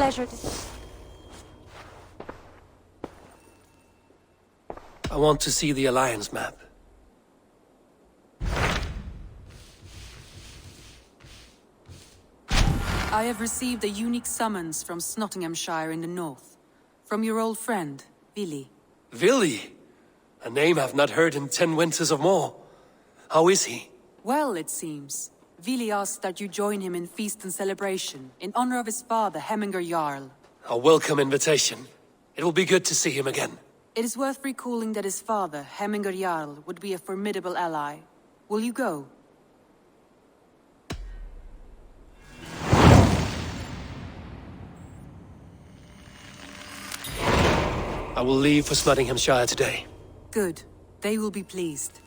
pleasure to... I want to see the Alliance map. I have received a unique summons from Snotinghamscire in the north. From your old friend, Vili. Vili? A name I've not heard in 10 winters or more. How is he? Well, it seems. Vili asked that you join him in feast and celebration, in honor of his father, Hemminger Jarl. A welcome invitation. It will be good to see him again. It is worth recalling that his father, Hemminger Jarl, would be a formidable ally. Will you go? I will leave for Snotinghamscire today. Good. They will be pleased.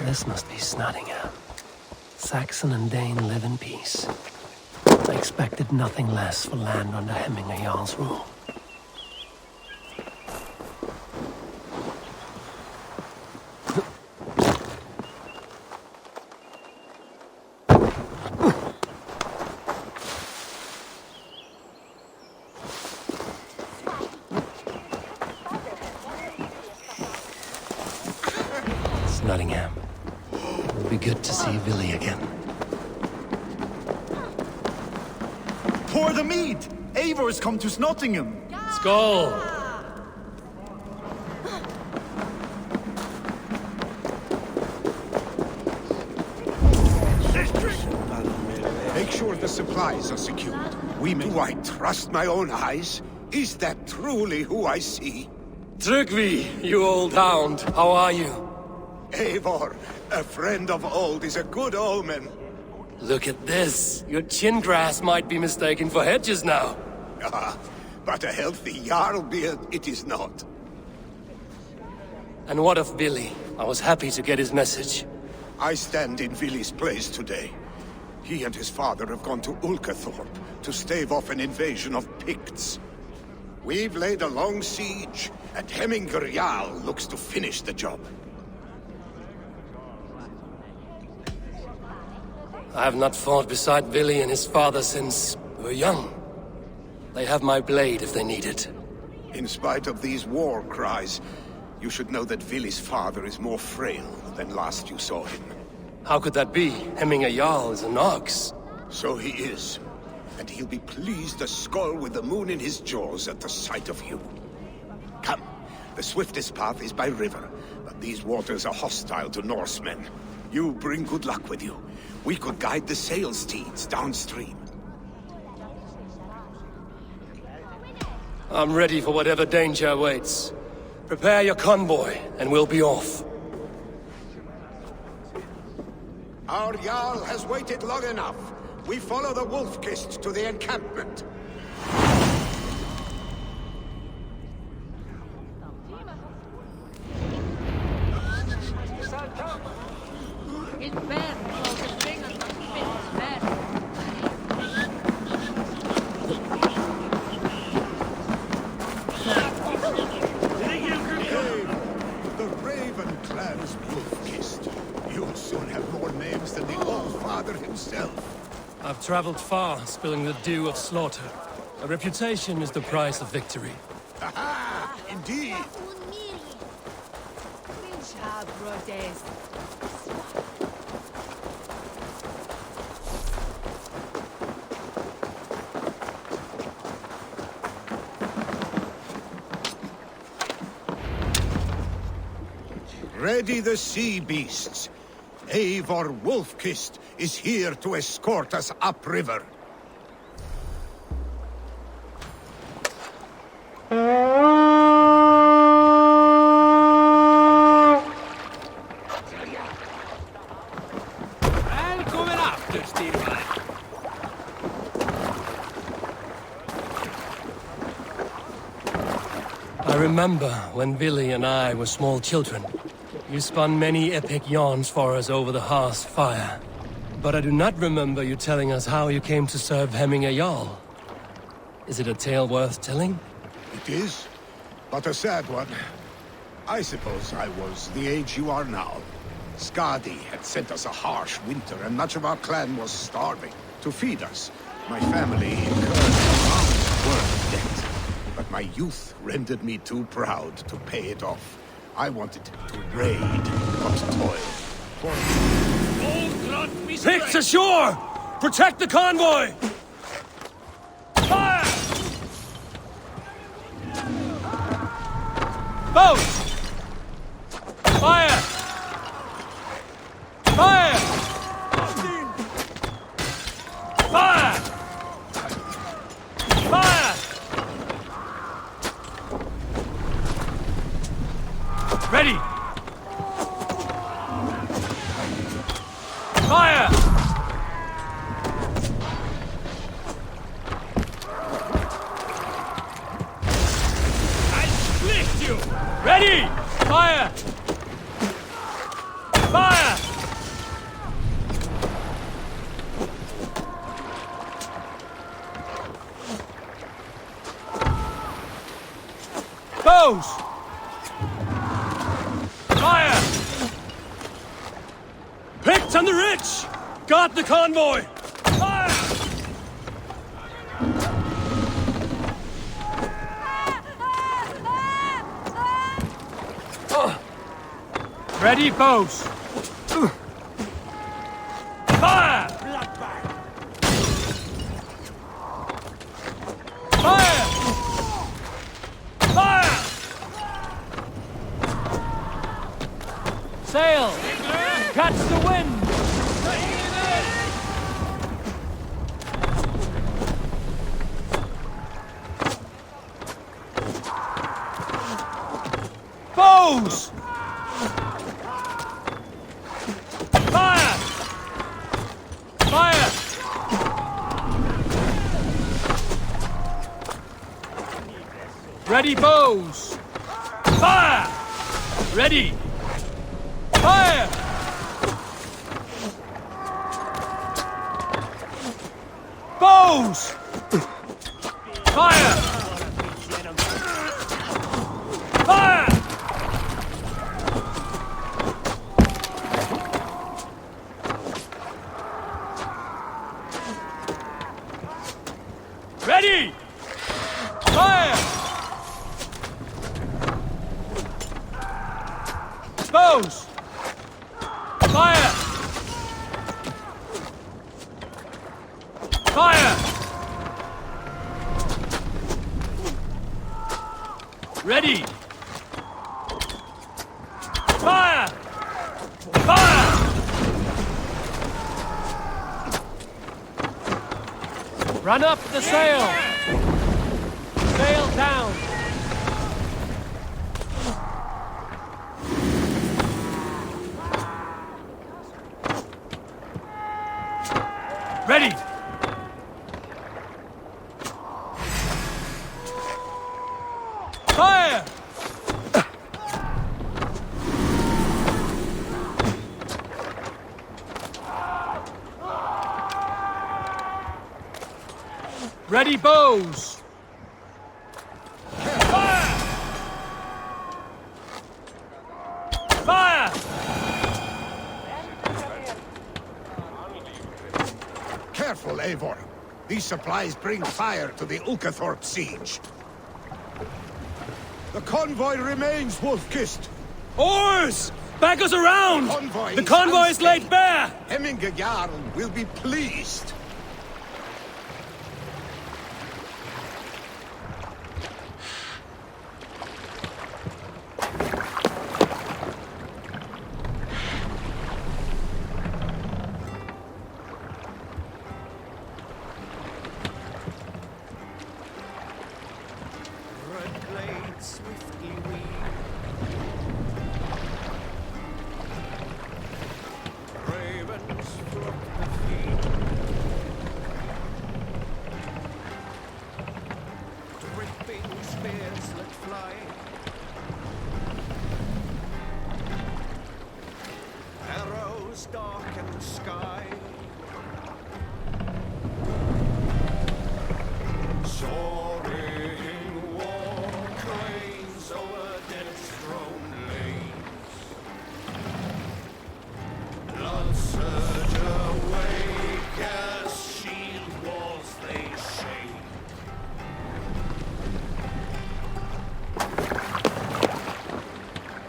This must be Snotingham. Saxon and Dane live in peace. I expected nothing less for land under Hemminger Jarl's rule. Snotingham. It will be good to see Vili again. Pour the mead! Eivor's come to Snotingham! Skål! Make sure the supplies are secured. Do I trust my own eyes? Is that truly who I see? Tryggvi, you old hound, how are you? Eivor, a friend of old is a good omen. Look at this. Your chin grass might be mistaken for hedges now. Ah, but a healthy Jarl beard it is not. And what of Vili? I was happy to get his message. I stand in Vili's place today. He and his father have gone to Ulkathorpe to stave off an invasion of Picts. We've laid a long siege, and Hemminger Jarl looks to finish the job. I have not fought beside Vili and his father since we were young. They have my blade if they need it. In spite of these war cries, you should know that Vili's father is more frail than last you saw him. How could that be? Hemminger Jarl is an ox. So he is. And he'll be pleased as Skull with the moon in his jaws at the sight of you. Come, the swiftest path is by river, but these waters are hostile to Norsemen. You bring good luck with you. We could guide the sail steeds downstream. I'm ready for whatever danger awaits. Prepare your convoy, and we'll be off. Our Jarl has waited long enough. We follow the Wolf-Kist to the encampment. I've traveled far, spilling the dew of slaughter. A reputation is the price of victory. Aha! Indeed! Ready the sea beasts. Eivor Wolf-Kist is here to escort us upriver. I remember when Vili and I were small children. You spun many epic yarns for us over the hearth's fire. But I do not remember you telling us how you came to serve Hemminger Jarl. Is it a tale worth telling? It is, but a sad one. I suppose I was the age you are now. Skadi had sent us a harsh winter, and much of our clan was starving. To feed us, my family incurred a world debt. But my youth rendered me too proud to pay it off. I wanted to raid, not toil. Picks ashore! Protect the convoy! Fire! Boats! Fire! Fire! Fire! Fire! Ready! Fire! I split you! Ready! Fire! Fire! Bows! Fire! Picked on the rich! Got the convoy! Fire! Ready, bows! Fire! Fire! Fire! Sail! Catch the wind! Bows! Fire! Fire! Ready, bows! Fire! Ready! Fire! Bows! Fire! Fire! Ready! Fire! Bows! Fire! Fire! Ready! Fire! Fire! Run up the sail! Sail down! Ready! Fire! Ready, bows! Fire! Fire! Careful, Eivor. These supplies bring fire to the Ulkathorpe siege. The convoy remains, Wolf-Kissed. Oars! Back us around! Convoy The convoy is laid bare! Hemminger Jarl will be pleased.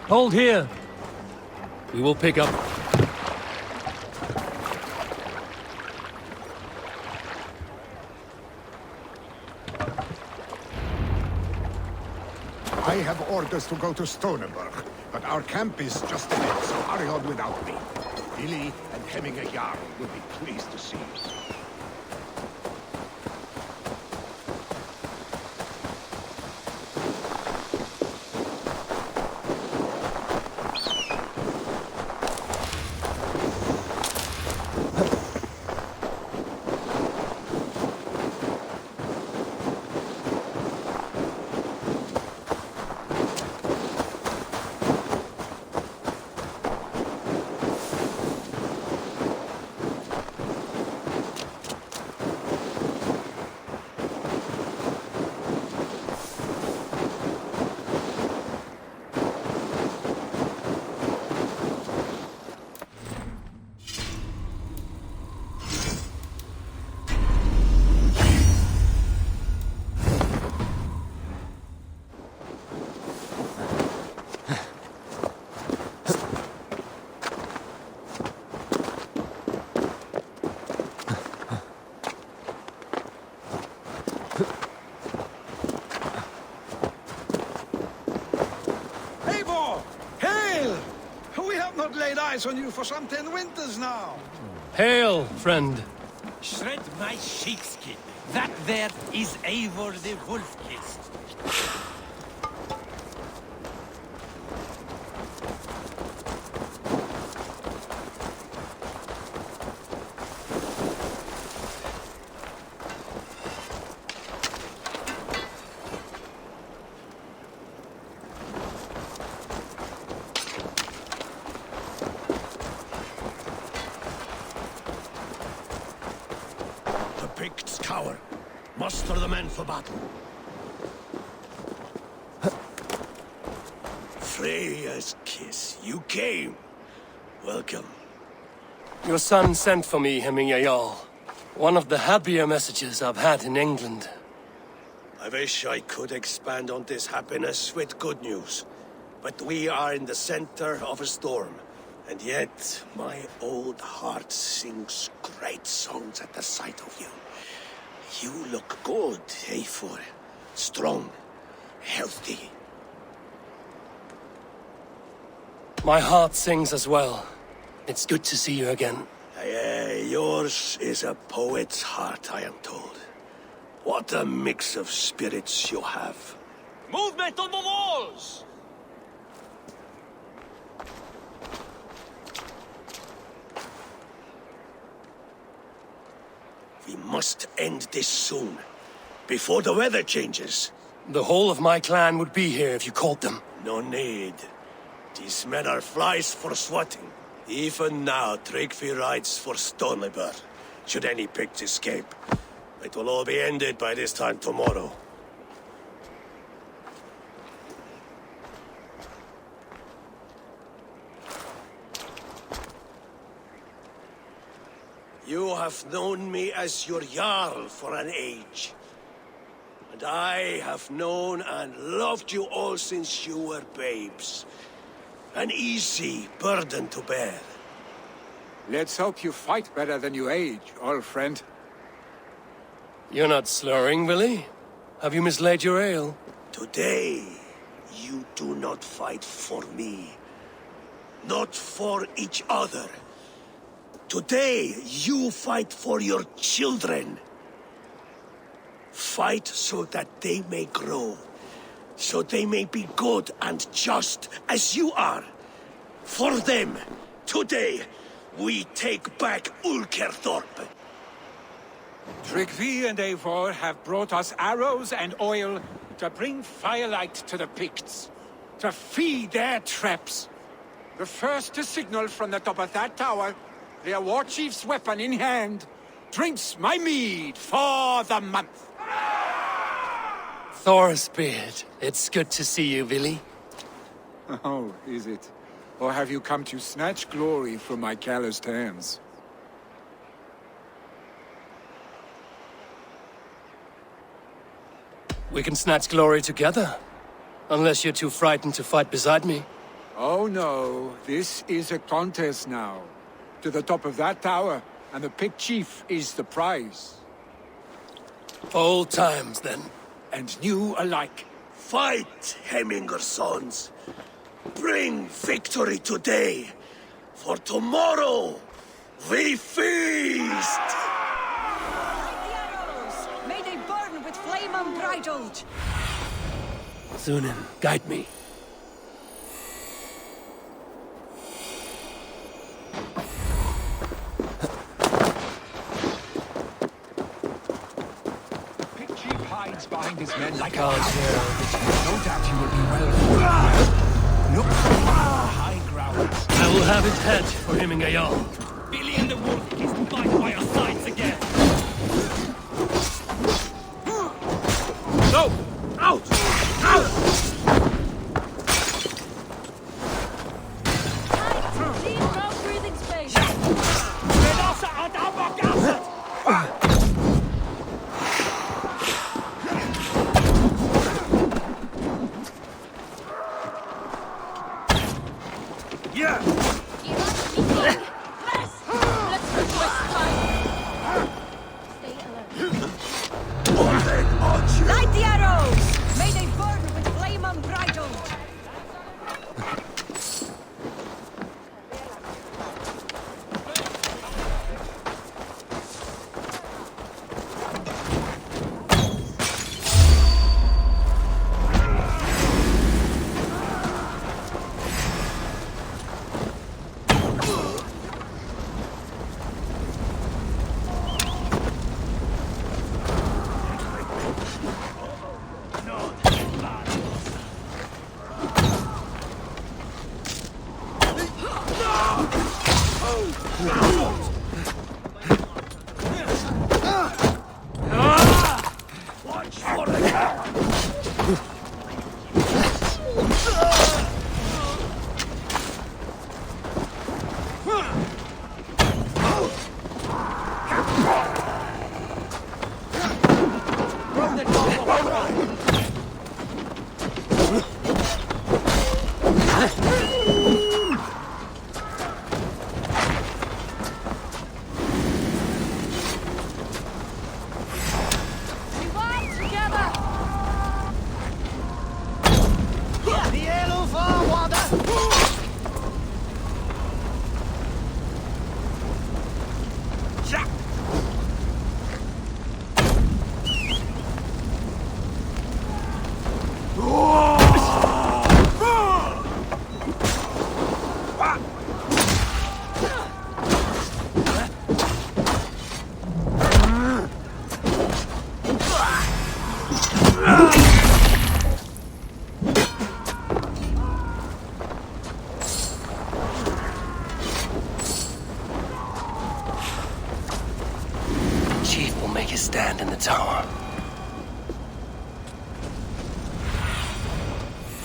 Hold here. We will pick up. I have orders to go to Stonenberg, but our camp is just ahead, so hurry on without me. Billy and Hemminger Jarl will be pleased to see you. On you for some 10 winters now. Hail, friend. Shred my sheepskin. That there is Eivor the Wolf-Kissed. Muster the men for battle. Freya's kiss. You came. Welcome. Your son sent for me, Hemminger Jarl. One of the happier messages I've had in England. I wish I could expand on this happiness with good news. But we are in the center of a storm. And yet, my old heart sings great songs at the sight of you. You look good, Eivor. Strong, healthy. My heart sings as well. It's good to see you again. Yours is a poet's heart, I am told. What a mix of spirits you have. Movement on the walls! We must end this soon, before the weather changes. The whole of my clan would be here if you called them. No need. These men are flies for swatting. Even now, Tryggvi rides for Stonebur. Should any picts escape, it will all be ended by this time tomorrow. You have known me as your Jarl for an age. And I have known and loved you all since you were babes. An easy burden to bear. Let's hope you fight better than you age, old friend. You're not slurring, Billy? Have you mislaid your ale? Today, you do not fight for me. Not for each other. Today, you fight for your children. Fight so that they may grow. So they may be good and just as you are. For them, today, we take back Ulkerthorpe. Tryggvi and Eivor have brought us arrows and oil to bring firelight to the Picts, to feed their traps. The first to signal from the top of that tower, their war chief's weapon in hand, drinks my mead for the month. Thor's beard. It's good to see you, Billy. Oh, is it? Or have you come to snatch glory from my calloused hands? We can snatch glory together. Unless you're too frightened to fight beside me. Oh no, this is a contest now. To the top of that tower, and the picked chief is the prize. Old times, then. And new alike. Fight, Hemminger sons. Bring victory today, for tomorrow we feast! The arrows! May they burn with flame unbridled! Zunin, guide me. The picked chief hides behind his men like a Can't hear our no doubt you will be well. Look, high ground. I will have its head for Hemminger Jarl. Billy and the Wolf is fight by our sides again. No! Out! Out! Leave no breathing space! Genosse hat abgegasset! Yeah! Light the arrows! May they burn with flame unbridled! Chief will make his stand in the tower.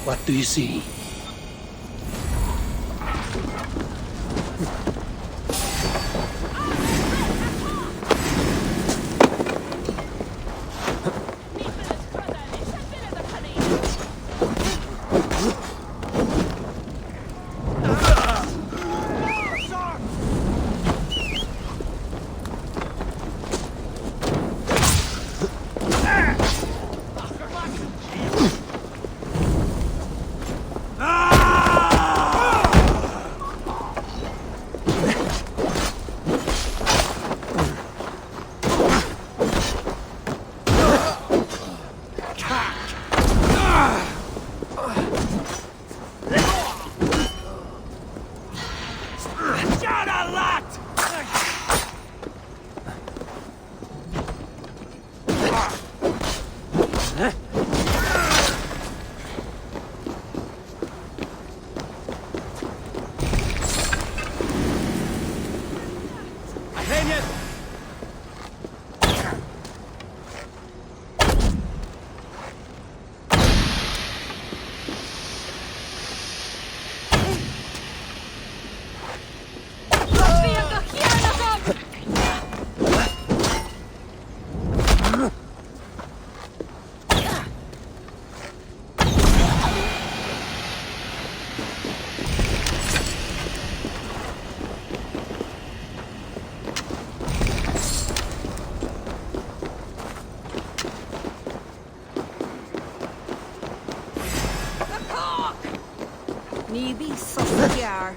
What do you see? GB SAPPHIRE.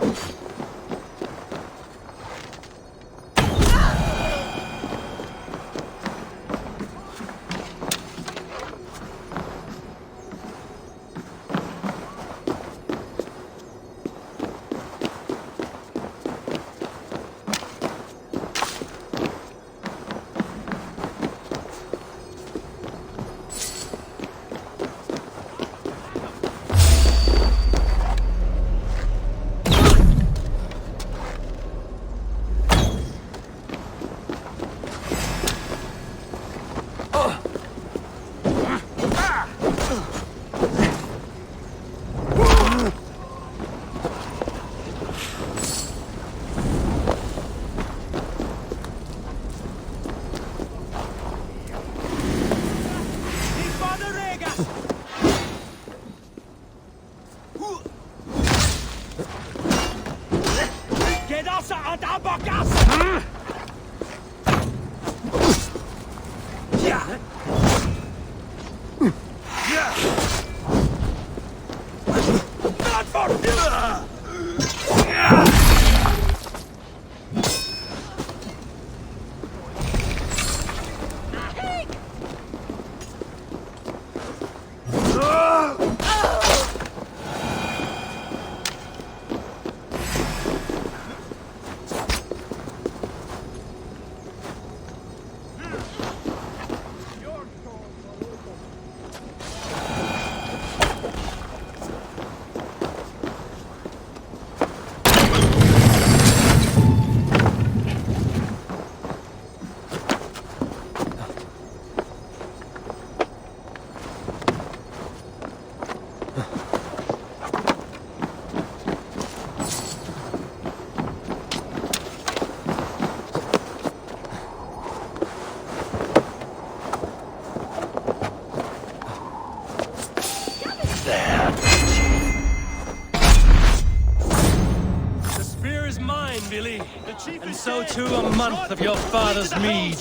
And so too a month of your father's mead.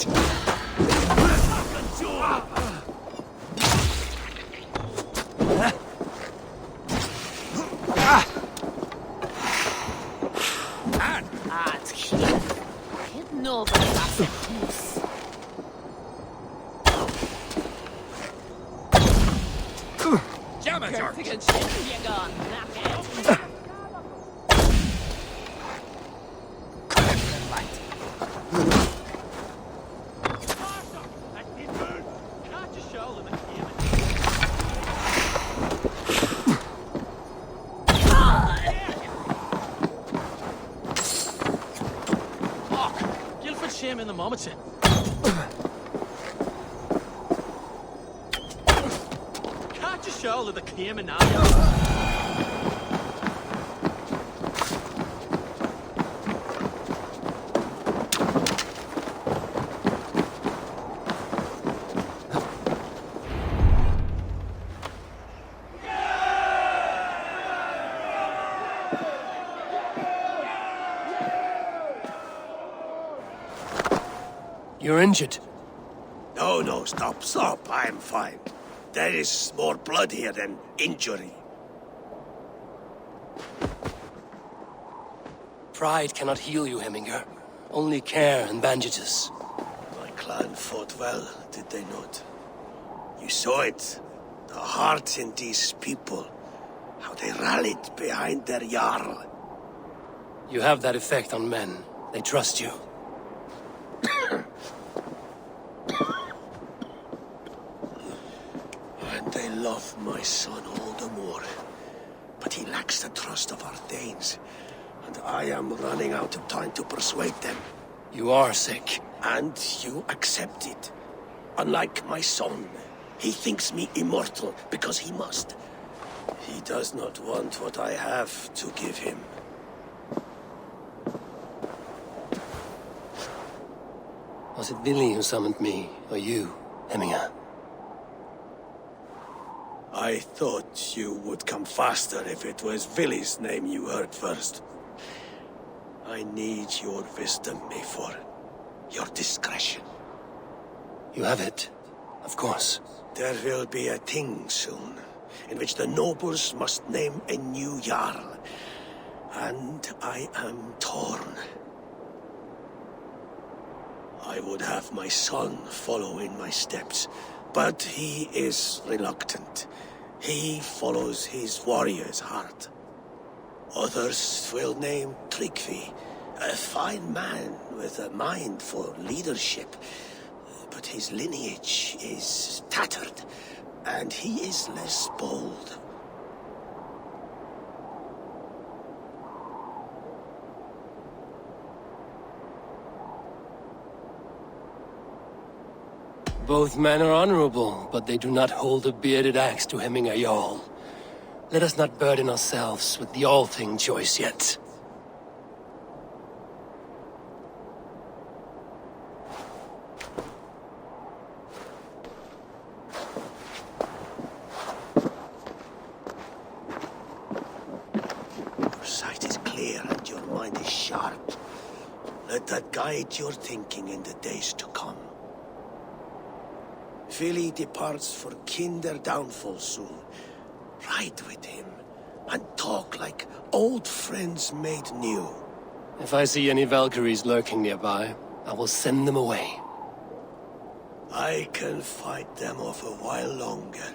In the moment. Can't you show that the came now? You're injured. No, stop. I'm fine. There is more blood here than injury. Pride cannot heal you, Heminger. Only care and bandages. My clan fought well, did they not? You saw it. The heart in these people. How they rallied behind their Jarl. You have that effect on men. They trust you. And they love my son all the more. But he lacks the trust of our Danes. And I am running out of time to persuade them. You are sick. And you accept it. Unlike my son, he thinks me immortal because he must. He does not want what I have to give him. Was it Billy who summoned me, or you, Heminger? I thought you would come faster if it was Billy's name you heard first. I need your wisdom, Mayfor. Your discretion. You have it, of course. There will be a thing soon. in which the nobles must name a new Jarl. And I am torn. I would have my son follow in my steps, but he is reluctant. He follows his warrior's heart. Others will name Tryggvi, a fine man with a mind for leadership. But his lineage is tattered, and he is less bold. Both men are honorable, but they do not hold a bearded axe to hemming a Jarl. Let us not burden ourselves with the all-thing choice yet. Your sight is clear and your mind is sharp. Let that guide your thinking in the days to come. Philly departs for kinder downfall soon. Ride with him, and talk like old friends made new. If I see any Valkyries lurking nearby, I will send them away. I can fight them off a while longer.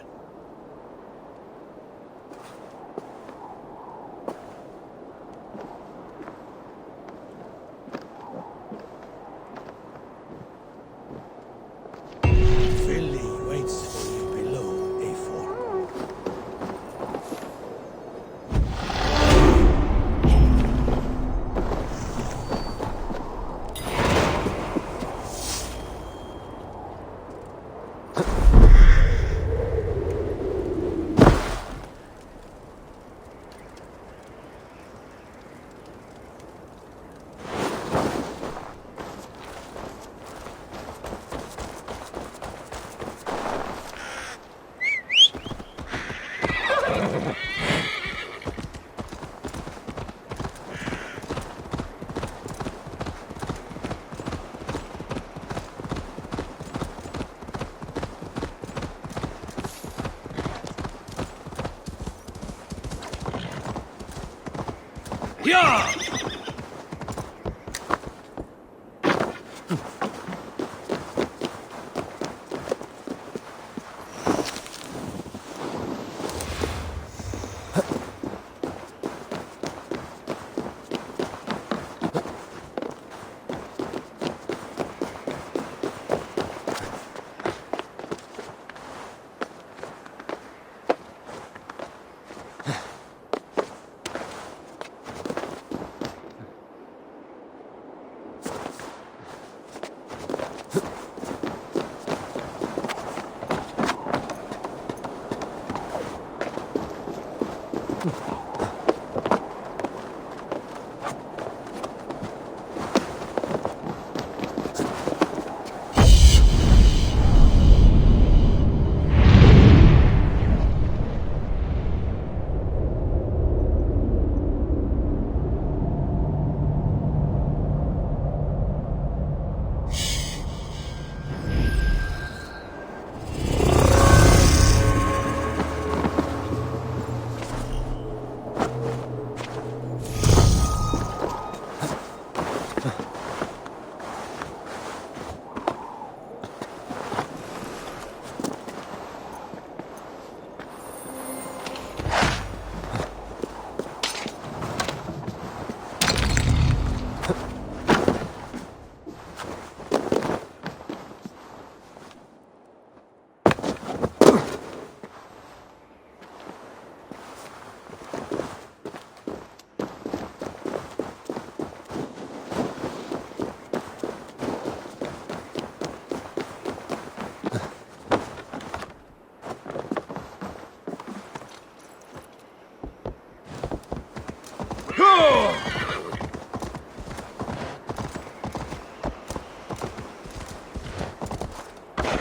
Yeah!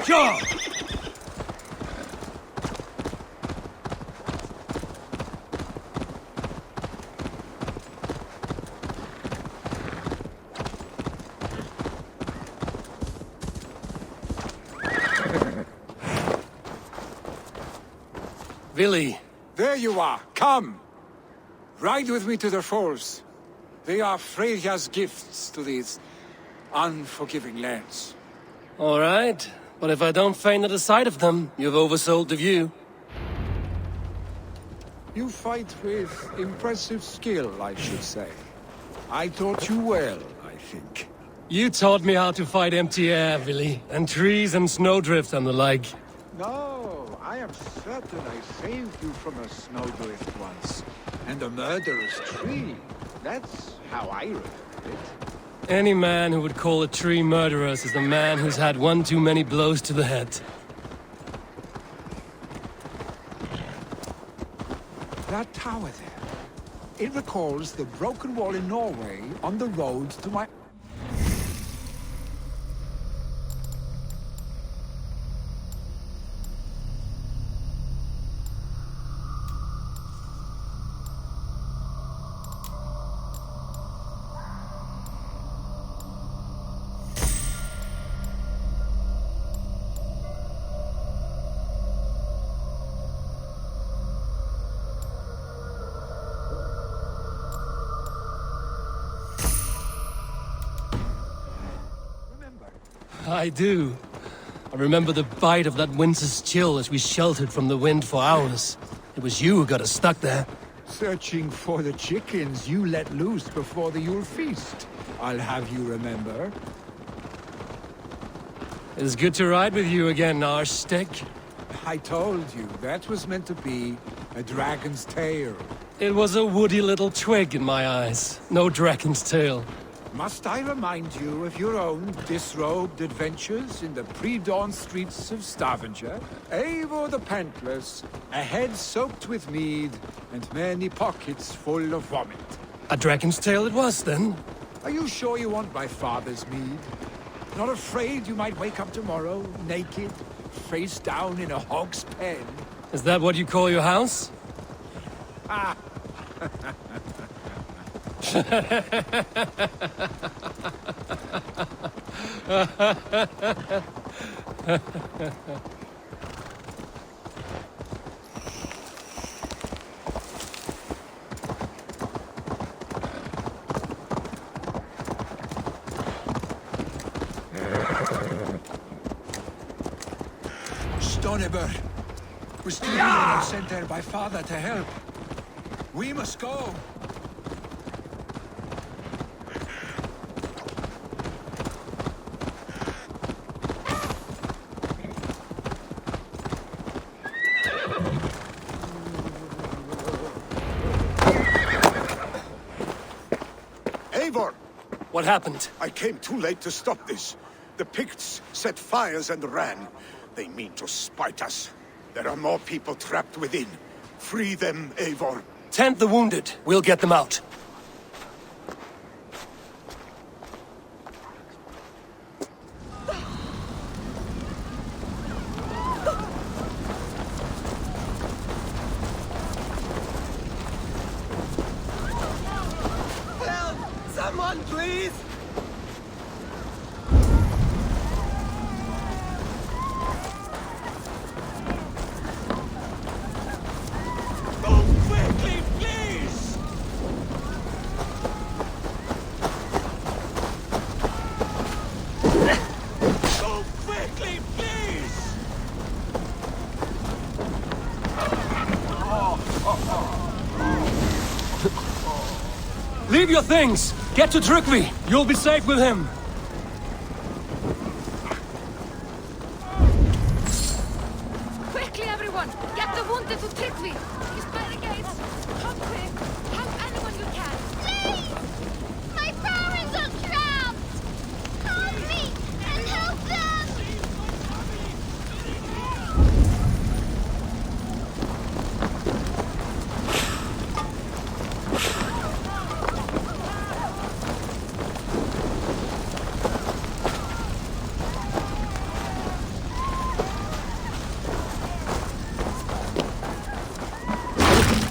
Sure! Willy. There you are. Come. Ride with me to the falls. They are Freya's gifts to these unforgiving lands. All right. But if I don't faint at the sight of them, you've oversold the view. You fight with impressive skill, I should say. I taught you well, I think. You taught me how to fight empty air, Willy, and trees and snowdrift and the like. No, I am certain I saved you from a snowdrift once. And a murderous tree. That's how I remember it. Any man who would call a tree murderous is a man who's had one too many blows to the head. That tower there. It recalls the broken wall in Norway on the road to my... I do. I remember the bite of that winter's chill as we sheltered from the wind for hours. It was you who got us stuck there. Searching for the chickens you let loose before the Yule feast. I'll have you remember. It's good to ride with you again, Arstick. I told you, that was meant to be a dragon's tail. It was a woody little twig in my eyes. No dragon's tail. Must I remind you of your own disrobed adventures in the pre-dawn streets of Stavanger? Eivor the Pantless, a head soaked with mead, and many pockets full of vomit. A dragon's tail it was, then? Are you sure you want my father's mead? Not afraid you might wake up tomorrow, naked, face down in a hog's pen? Is that what you call your house? Ah! Stonebird was still here and sent there by father to help. We must go. Eivor! What happened? I came too late to stop this. The Picts set fires and ran. They mean to spite us. There are more people trapped within. Free them, Eivor. Tend the wounded. We'll get them out. Help! Someone, please! Go quickly, please! Go quickly, please! Leave your things! Get to Tryggvi! You'll be safe with him! Quickly, everyone! Get the wounded to Tryggvi! He's by the gates! Come quick! Help anyone you can! Please! My parents are trapped! Help me and help them!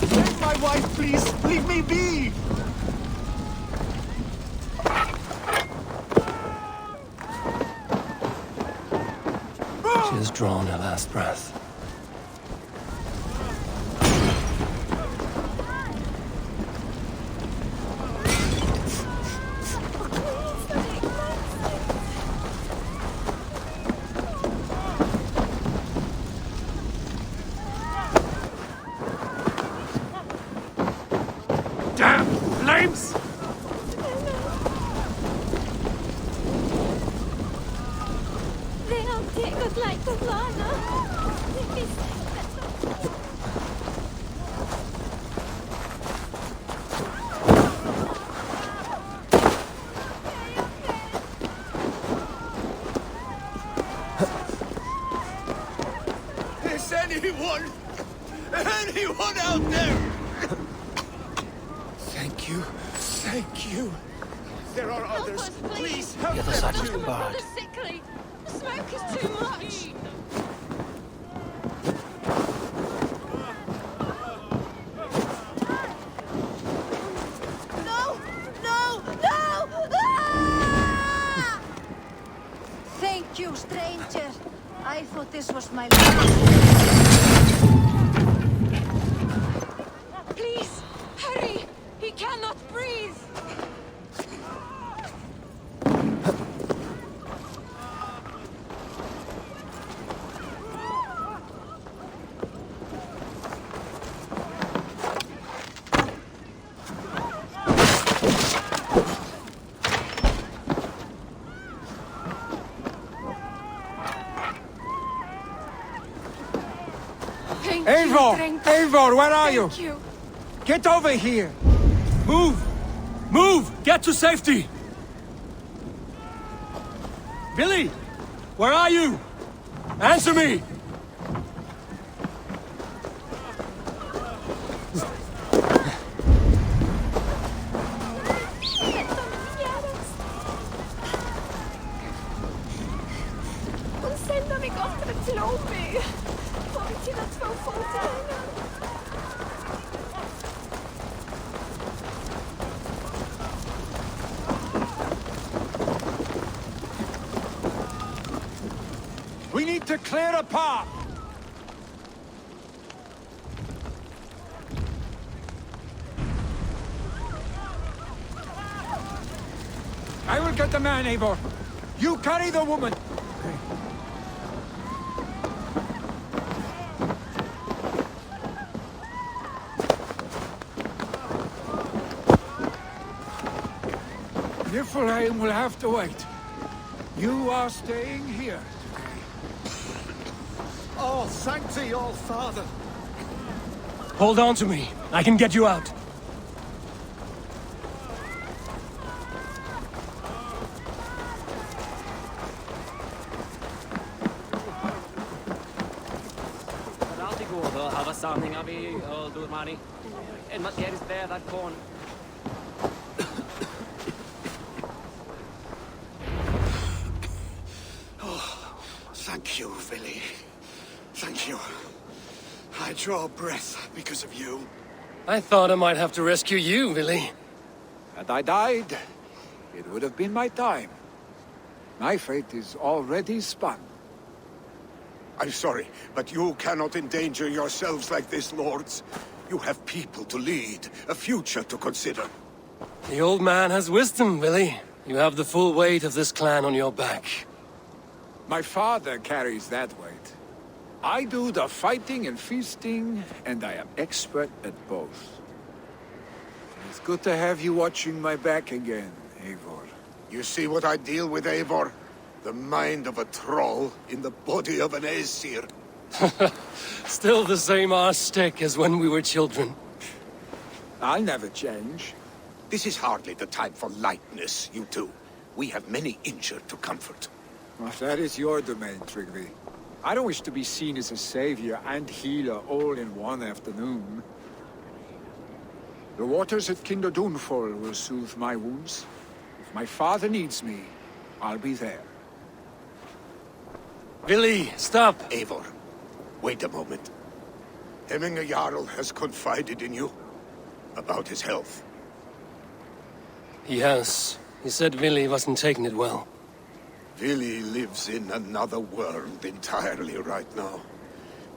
Take my wife, please! Leave me be! She has drawn her last breath. Anyone? Anyone out there? Thank you. Thank you. There are others. Please help The other them. side was the bar. They're sickly. The smoke is too much. No! No! No! Ah! Thank you, stranger. I thought this was my last. Please, hurry. He cannot breathe. Eivor! Eivor, where are you? Thank you. Get over here! Move! Move! Get to safety! Billy! Where are you? Answer me! Hon sänder mig gott till Obi. Får vi till att få folk till henne? We need to clear a path! I will get the man, Eivor. You carry the woman. Niflheim will have to wait. You are staying here. Oh, Sancti, all Father. Hold on to me. I can get you out. Thank you, Billy. Thank you. I draw breath because of you. I thought I might have to rescue you, Billy. Had I died, it would have been my time. My fate is already spun. I'm sorry, but you cannot endanger yourselves like this, lords. You have people to lead, a future to consider. The old man has wisdom, Billy. You have the full weight of this clan on your back. My father carries that weight. I do the fighting and feasting, and I am expert at both. It's good to have you watching my back again, Eivor. You see what I deal with, Eivor? The mind of a troll in the body of an Aesir. Still the same arse stick as when we were children. I'll never change. This is hardly the time for lightness, you two. We have many injured to comfort. Well, that is your domain, Tryggvi. I don't wish to be seen as a savior and healer all in one afternoon. The waters at Kinderdunfall will soothe my wounds. If my father needs me, I'll be there. Billy, stop! Eivor, wait a moment. Hemminger Jarl has confided in you about his health. He has. He said Billy wasn't taking it well. Billy lives in another world entirely right now.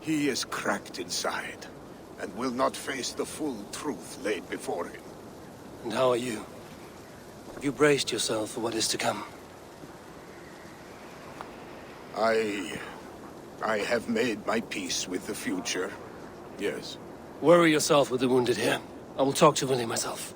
He is cracked inside, and will not face the full truth laid before him. And how are you? Have you braced yourself for what is to come? I have made my peace with the future, yes. Worry yourself with the wounded here. I will talk to Billy myself.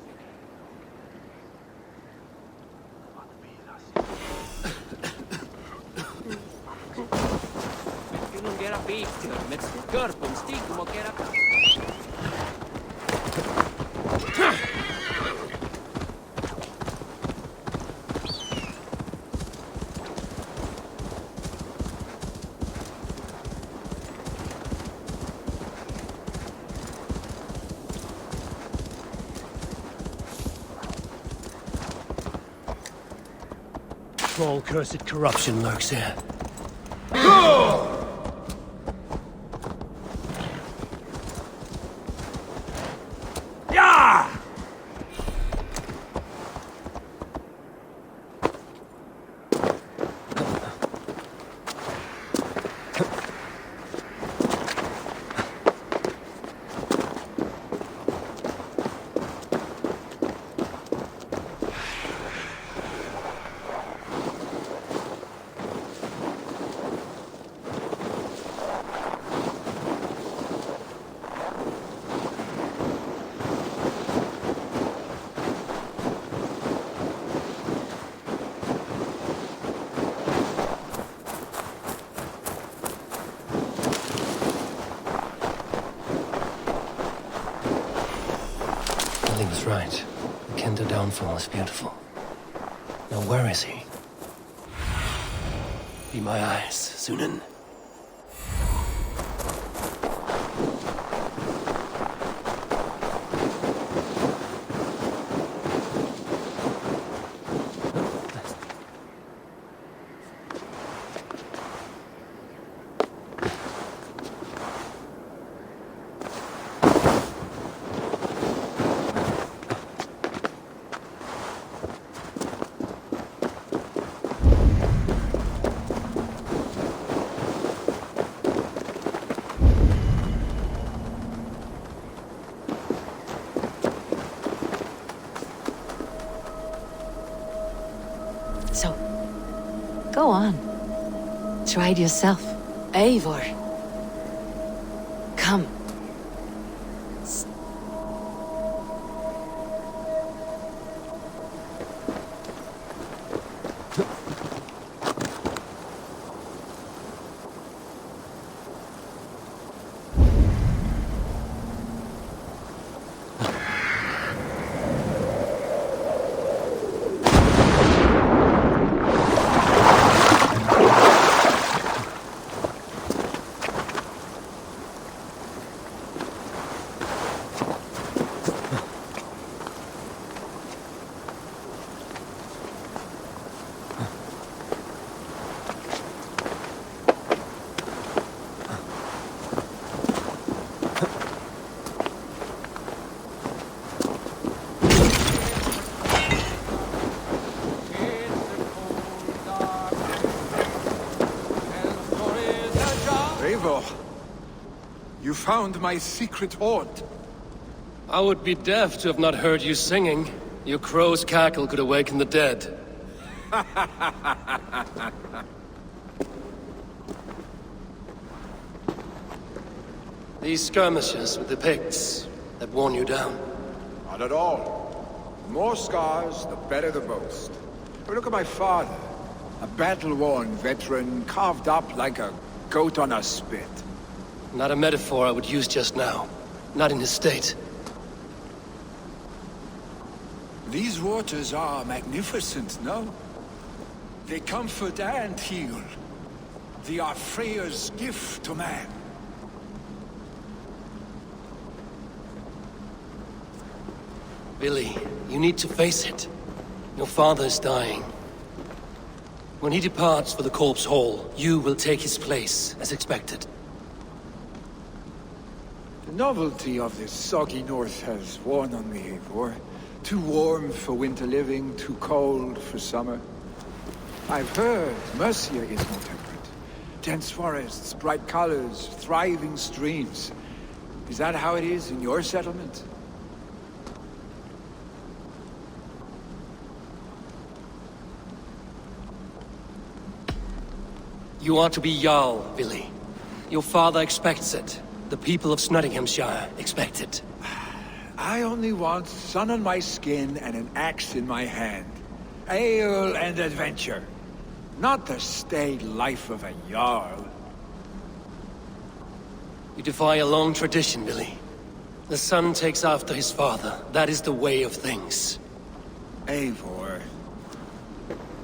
troll-cursed corruption lurks here. Right. The Kinder downfall is beautiful. Now where is he? Be my eyes, Sunan. So, go on. Try it yourself. Eivor. Come. You found my secret haunt. I would be deaf to have not heard you singing. Your crow's cackle could awaken the dead. These skirmishes with the Picts that worn you down? Not at all. The more scars, the better the boast. But look at my father. A battle-worn veteran, carved up like a goat on a spit. Not a metaphor I would use just now. Not in his state. These waters are magnificent, no? They comfort and heal. They are Freya's gift to man. Billy, you need to face it. Your father is dying. When he departs for the Corpse Hall, you will take his place, as expected. The novelty of this soggy north has worn on me, Eivor. Too warm for winter living, too cold for summer. I've heard Mercia is more temperate. Dense forests, bright colors, thriving streams. Is that how it is in your settlement? You are to be Jarl, Billy. Your father expects it. The people of Snotinghamscire expect it. I only want sun on my skin and an axe in my hand. Ale and adventure. Not the staid life of a Jarl. You defy a long tradition, Billy. The son takes after his father. That is the way of things. Eivor.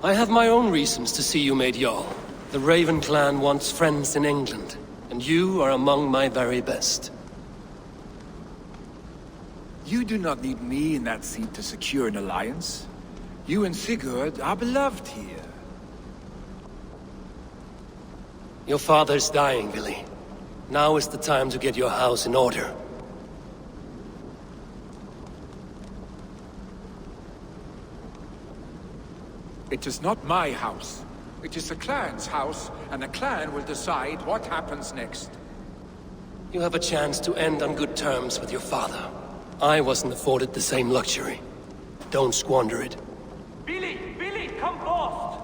I have my own reasons to see you made Jarl. The Raven clan wants friends in England, and you are among my very best. You do not need me in that seat to secure an alliance. You and Sigurd are beloved here. Your father's dying, Billy. Now is the time to get your house in order. It is not my house. It is the clan's house, and the clan will decide what happens next. You have a chance to end on good terms with your father. I wasn't afforded the same luxury. Don't squander it. Billy! Billy, come fast!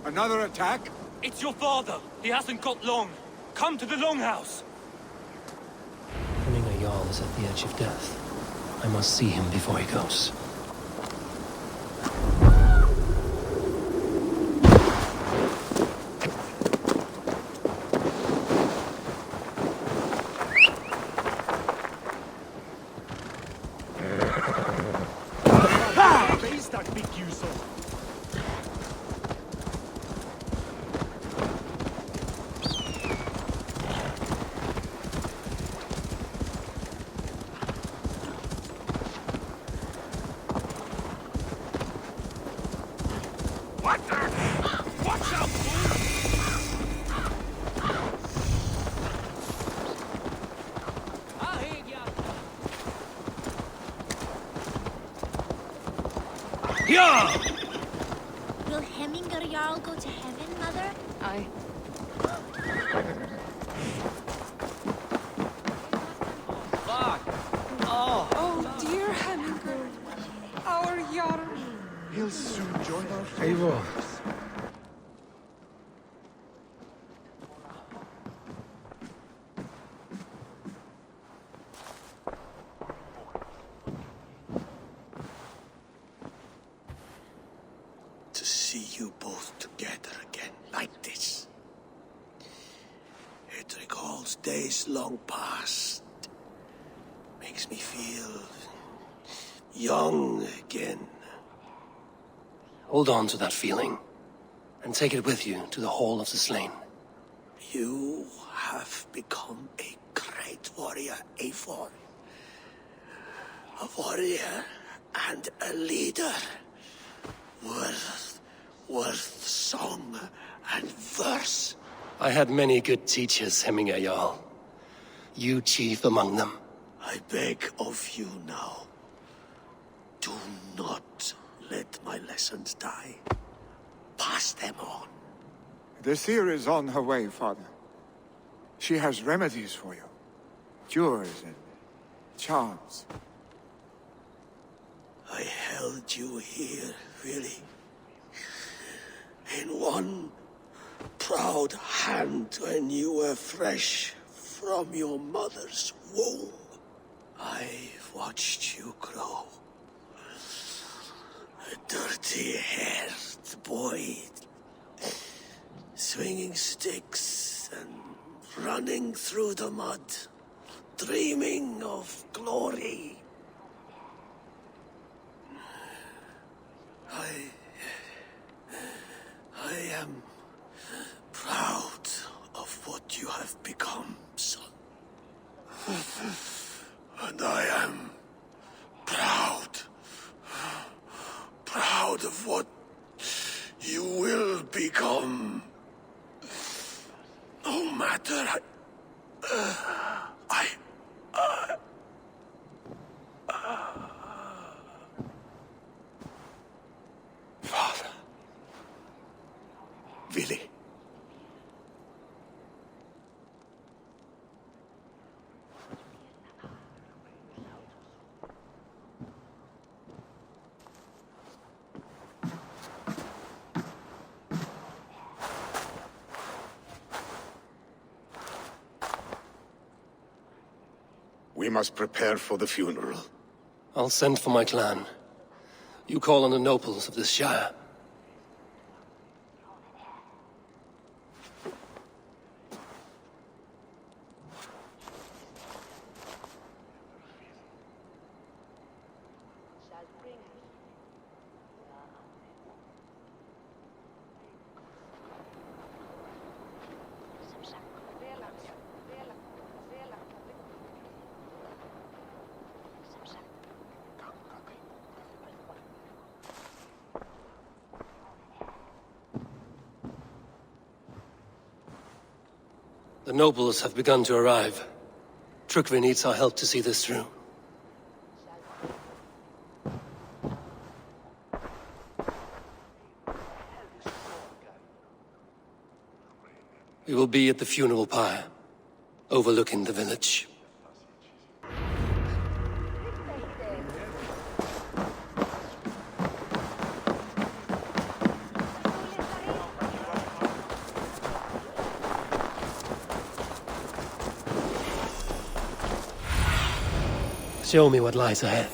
Another attack? It's your father. He hasn't got long. Come to the longhouse. Hemming a Jarl is at the edge of death. I must see him before he goes. Will Hemminger Jarl go to heaven, Mother? Aye. Oh, dear Hemminger. Our Jarl. He'll soon join our Eivor. To see you both together again like this. It recalls days long past. Makes me feel young again. Hold on to that feeling, and take it with you to the Hall of the Slain. You have become a great warrior, Eivor. A warrior and a leader. Worth song and verse. I had many good teachers, Hemminger Jarl. You chief among them. I beg of you now, do not let my lessons die. Pass them on. The seer is on her way, Father. She has remedies for you. Cures and charms. I held you here, really. In one proud hand when you were fresh from your mother's womb. I've watched you grow. A dirty-haired boy, swinging sticks and running through the mud, dreaming of glory. I am proud of what you have become, son. And I am proud of what you will become. No matter Father. Willy. We must prepare for the funeral. I'll send for my clan. You call on the nobles of this shire. The nobles have begun to arrive. Trygve needs our help to see this through. We will be at the funeral pyre, overlooking the village. Show me what lies ahead.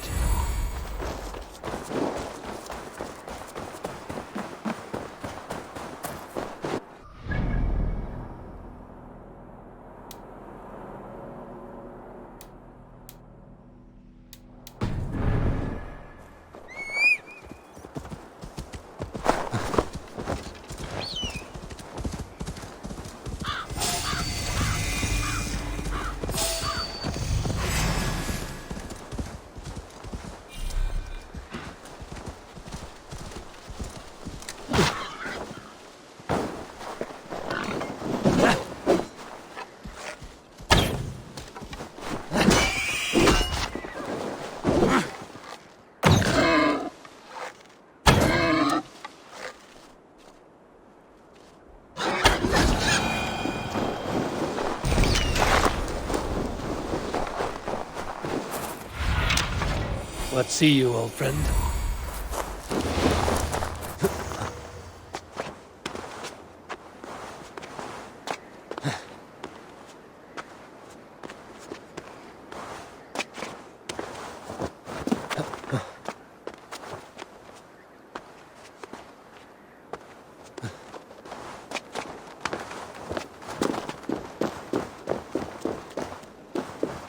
What see you, old friend?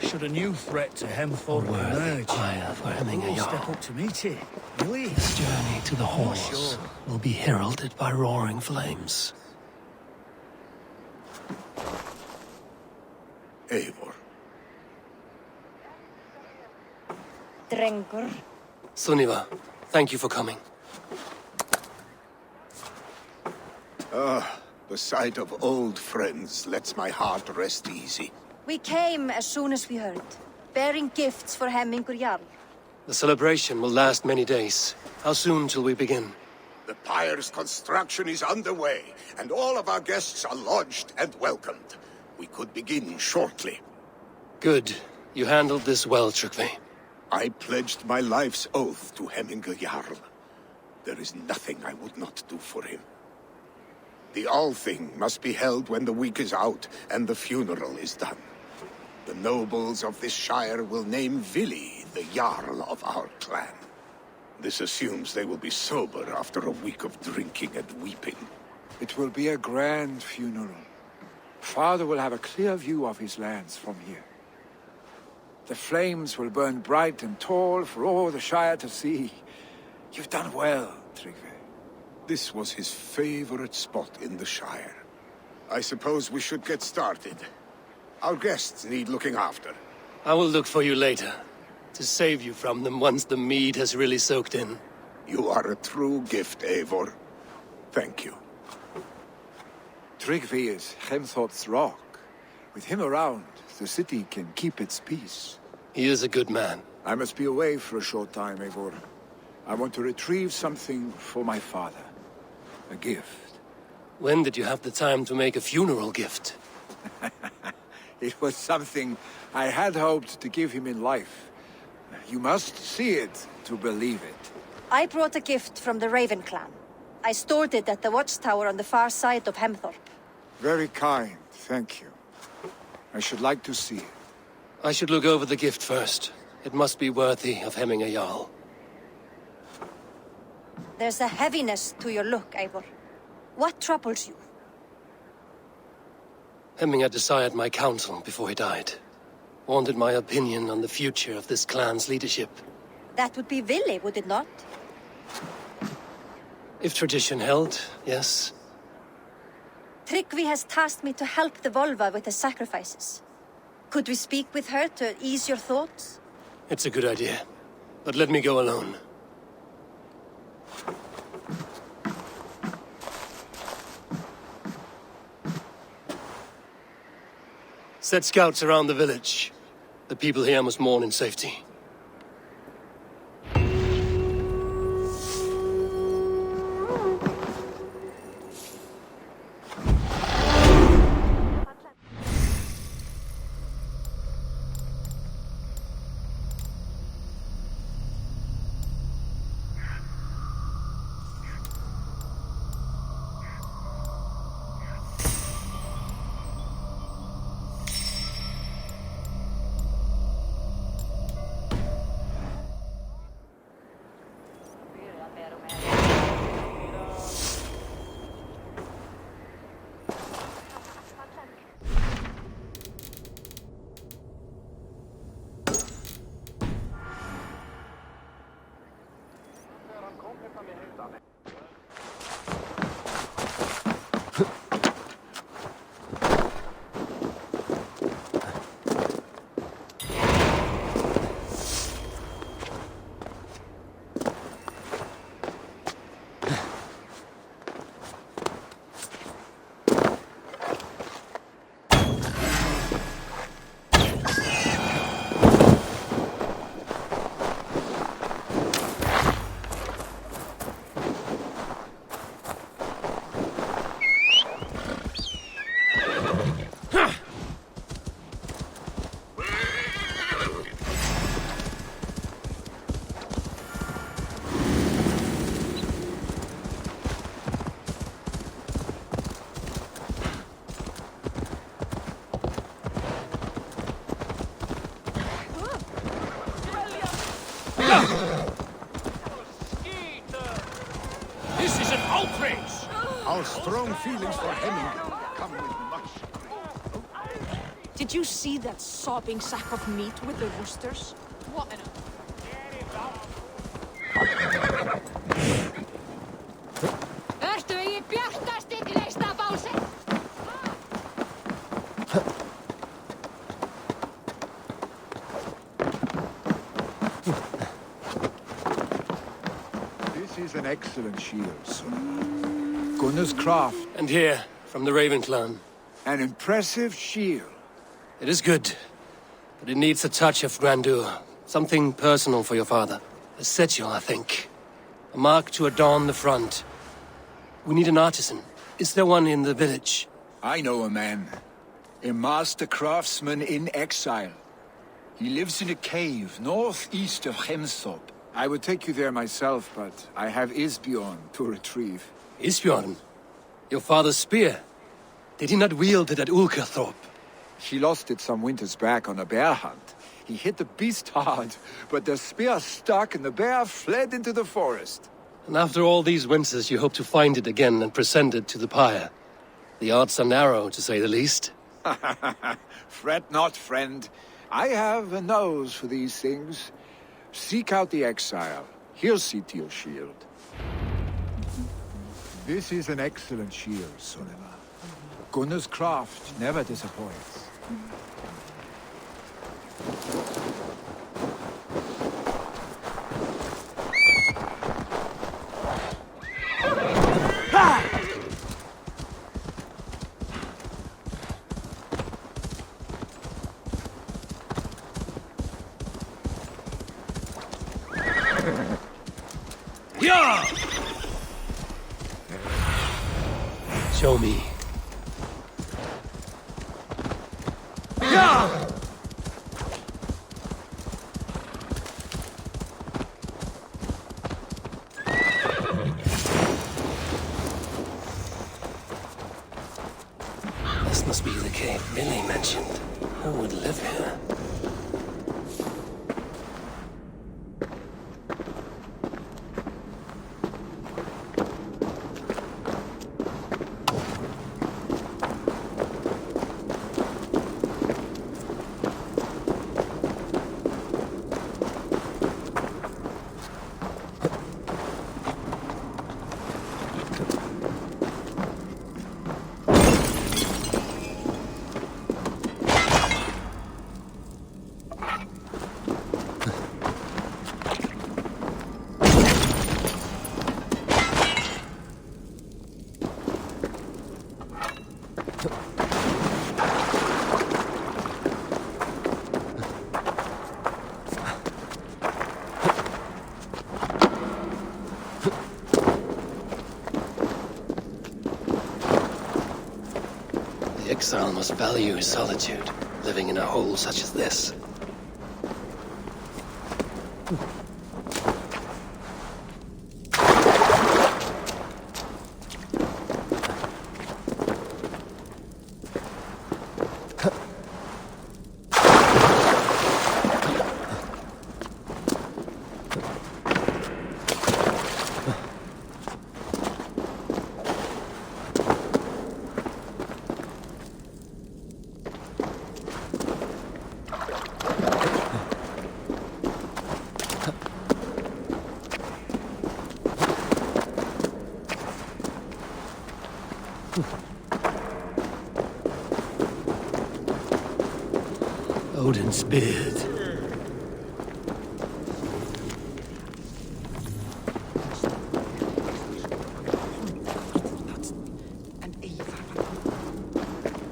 Should a new threat to Hemthorpe emerge, we'll step up to meet it. Really? This journey to the halls sure. will be heralded by roaring flames. Eivor. Drengur. Sunniva, thank you for coming. The sight of old friends lets my heart rest easy. We came as soon as we heard, bearing gifts for Hemmingur Jarl. The celebration will last many days. How soon till we begin? The pyre's construction is underway, and all of our guests are lodged and welcomed. We could begin shortly. Good. You handled this well, Trygve. I pledged my life's oath to Hemmingur Jarl. There is nothing I would not do for him. The Althing must be held when the week is out and the funeral is done. The nobles of this shire will name Vili the Jarl of our clan. This assumes they will be sober after a week of drinking and weeping. It will be a grand funeral. Father will have a clear view of his lands from here. The flames will burn bright and tall for all the shire to see. You've done well, Trygve. This was his favorite spot in the shire. I suppose we should get started. Our guests need looking after. I will look for you later, to save you from them once the mead has really soaked in. You are a true gift, Eivor. Thank you. Trygve is Hemthorpe's rock. With him around, the city can keep its peace. He is a good man. I must be away for a short time, Eivor. I want to retrieve something for my father. A gift. When did you have the time to make a funeral gift? It was something I had hoped to give him in life. You must see it to believe it. I brought a gift from the Raven clan. I stored it at the watchtower on the far side of Hemthorpe. Very kind, thank you. I should like to see it. I should look over the gift first. It must be worthy of Hemmingur Jarl. There's a heaviness to your look, Eivor. What troubles you? Hemmingur desired my counsel before he died. Wanted my opinion on the future of this clan's leadership. That would be Vili, would it not? If tradition held, yes. Trygve has tasked me to help the Volva with the sacrifices. Could we speak with her to ease your thoughts? It's a good idea. But let me go alone. Set scouts around the village. The people here must mourn in safety. This is an outrage! Our strong feelings for Hemming come with much. Did you see that sobbing sack of meat with the roosters? What an... Vertu í bjartasti gleistabási! This is an excellent shield, son. Gunnar's craft. And here, from the Raven clan. An impressive shield. It is good, but it needs a touch of grandeur. Something personal for your father. A setio, I think. A mark to adorn the front. We need an artisan. Is there one in the village? I know a man. A master craftsman in exile. He lives in a cave northeast of Hemsop. I would take you there myself, but I have Isbjorn to retrieve. Isbjorn? Your father's spear? Did he not wield it at Ulkerthorpe? He lost it some winters back on a bear hunt. He hit the beast hard, but the spear stuck and the bear fled into the forest. And after all these winters, you hope to find it again and present it to the pyre. The odds are narrow, to say the least. Fret not, friend. I have a nose for these things. Seek out the exile. He'll see to your shield. This is an excellent shield, Sunema. Gunnar's craft never disappoints. Yeah! Show me. Yeah! This must be the cave Billy mentioned. Who would live here? exile must value his solitude, living in a hole such as this. Odin's beard.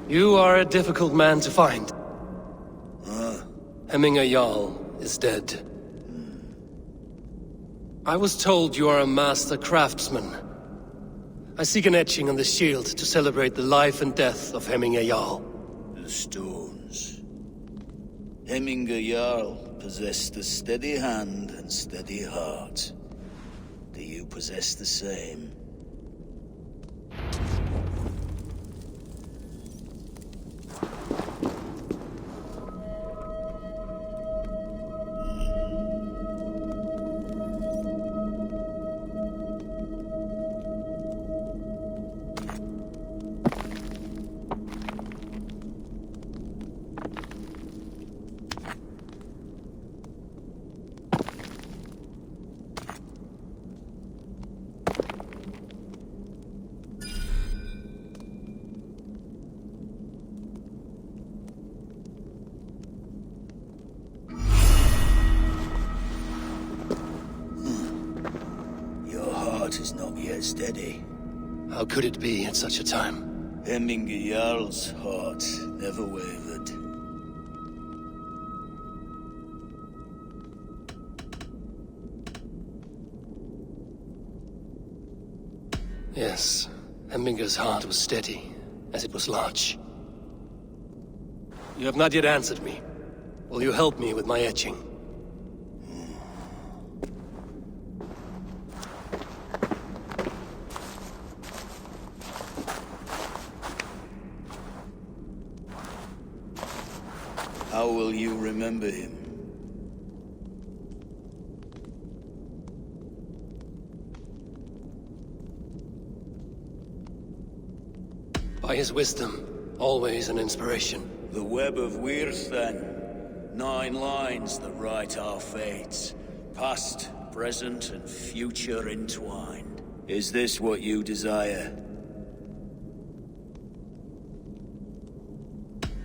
You are a difficult man to find. Hemminger Jarl is dead. I was told you are a master craftsman. I seek an etching on the shield to celebrate the life and death of Hemminger Jarl. The stones. Hemminger Jarl possessed a steady hand and steady heart. Do you possess the same? Is not yet steady. How could it be at such a time? Hemminger Jarl's heart never wavered. Yes, Hemminger's heart was steady, as it was large. You have not yet answered me. Will you help me with my etching? How will you remember him? By his wisdom, always an inspiration. The web of Wirth, then. 9 lines that write our fates. Past, present, and future entwined. Is this what you desire?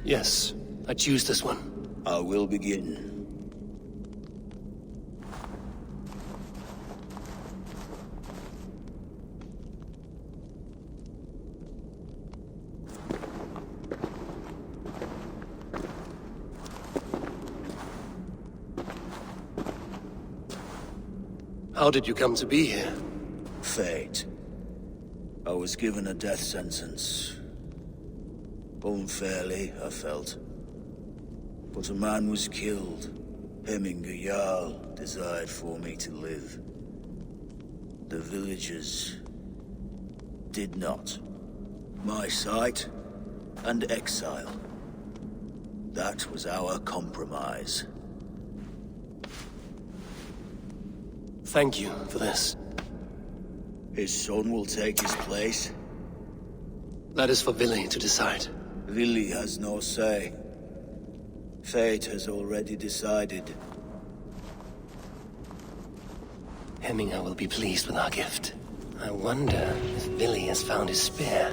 Yes. I choose this one. I will begin. How did you come to be here? Fate. I was given a death sentence. Unfairly, I felt. But a man was killed. Hemminger Jarl desired for me to live. The villagers did not. My sight and exile. That was our compromise. Thank you for this. His son will take his place. That is for Vili to decide. Vili has no say. Fate has already decided. Hemminger will be pleased with our gift. I wonder if Vili has found his spear.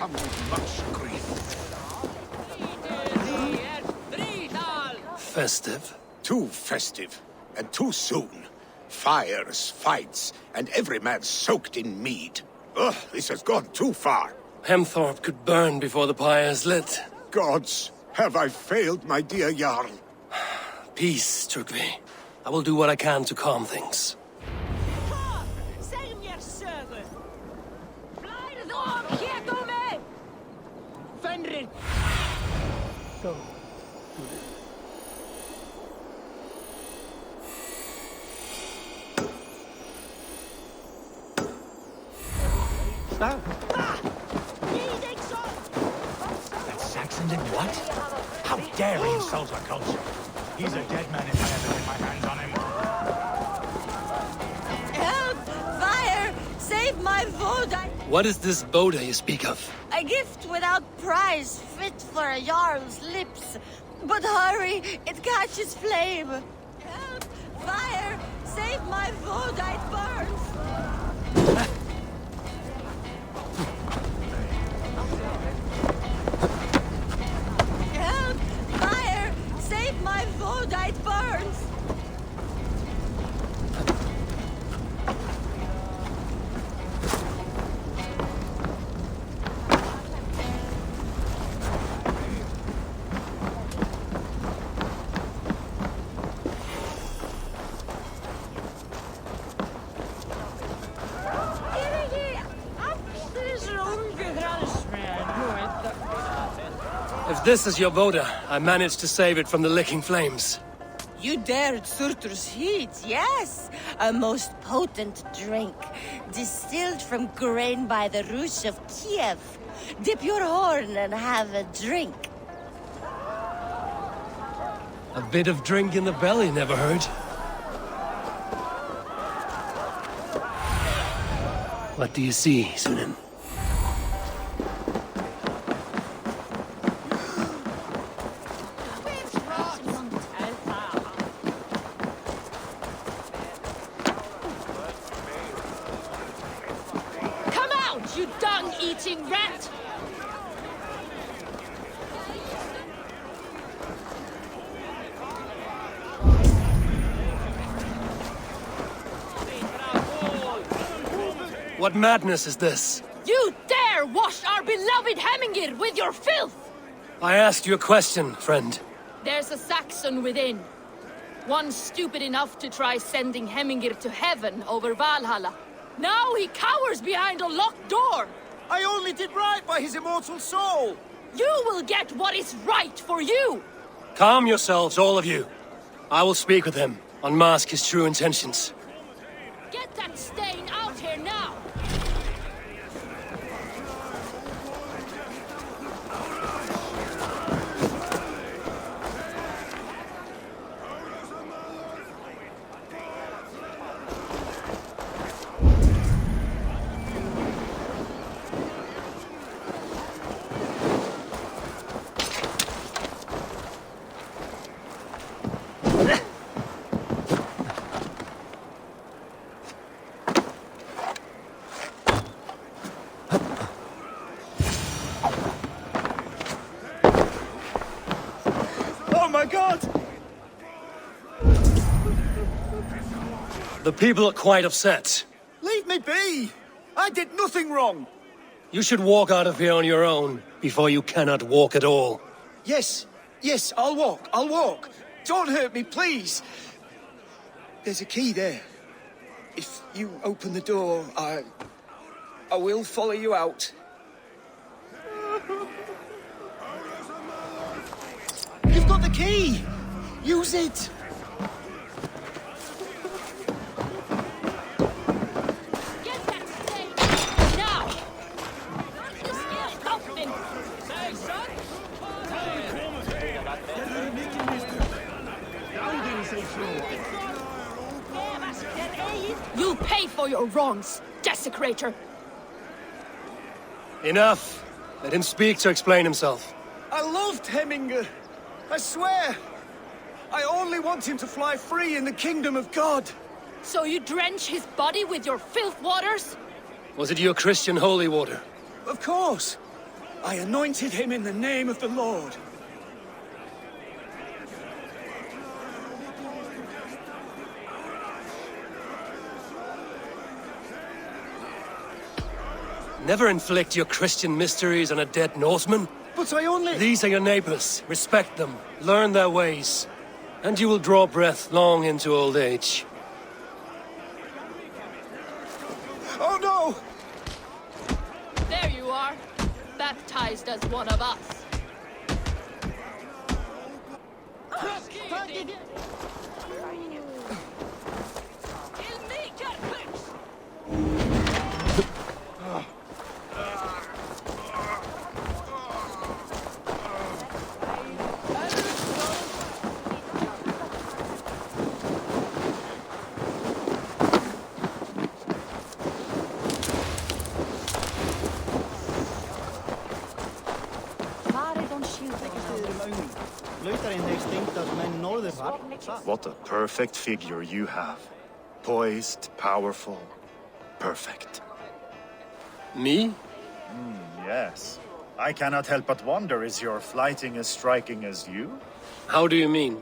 Come with much grief. Festive? Too festive, and too soon. Fires, fights, and every man soaked in mead. Ugh, this has gone too far. Hemthorpe could burn before the pyre's lit. Gods, have I failed my dear Jarl? Peace, Turkvi. I will do what I can to calm things. Go. Stop. That Saxon did what? How dare he insult our culture? He's a dead man if I ever get my hands on him. Help! Fire! Save my vote! What is this Boda you speak of? A gift without price, fit for a Jarl's lips. But hurry, it catches flame. Help! Fire! Save my vote, it burns! Help! Fire! Save my vote, it burns! If this is your Boda, I managed to save it from the licking flames. You dared Surtur's heat, yes. A most potent drink, distilled from grain by the Rus of Kiev. Dip your horn and have a drink. A bit of drink in the belly never hurt. What do you see, Sunan? Dung-eating rat! What madness is this? You dare wash our beloved Hemingir with your filth! I asked you a question, friend. There's a Saxon within. One stupid enough to try sending Hemingir to heaven over Valhalla. Now he cowers behind a locked door! I only did right by his immortal soul! You will get what is right for you! Calm yourselves, all of you. I will speak with him, unmask his true intentions. Get that stain out here now! The people are quite upset. Leave me be! I did nothing wrong! You should walk out of here on your own, before you cannot walk at all. Yes, I'll walk. Don't hurt me, please! There's a key there. If you open the door, I will follow you out. You've got the key! Use it! Get that stage! Now! You still something! Say, son! You'll pay for your wrongs, desecrator! Enough! Let him speak to explain himself. I loved Heminger. I swear. I only want him to fly free in the kingdom of God. So you drench his body with your filth waters? Was it your Christian holy water? Of course. I anointed him in the name of the Lord. Never inflict your Christian mysteries on a dead Norseman. But I only... These are your neighbors. Respect them. Learn their ways. And you will draw breath long into old age. Oh no! There you are. Baptized as one of us. What a perfect figure you have. Poised, powerful, perfect. Me? Yes. I cannot help but wonder, is your flighting as striking as you? How do you mean?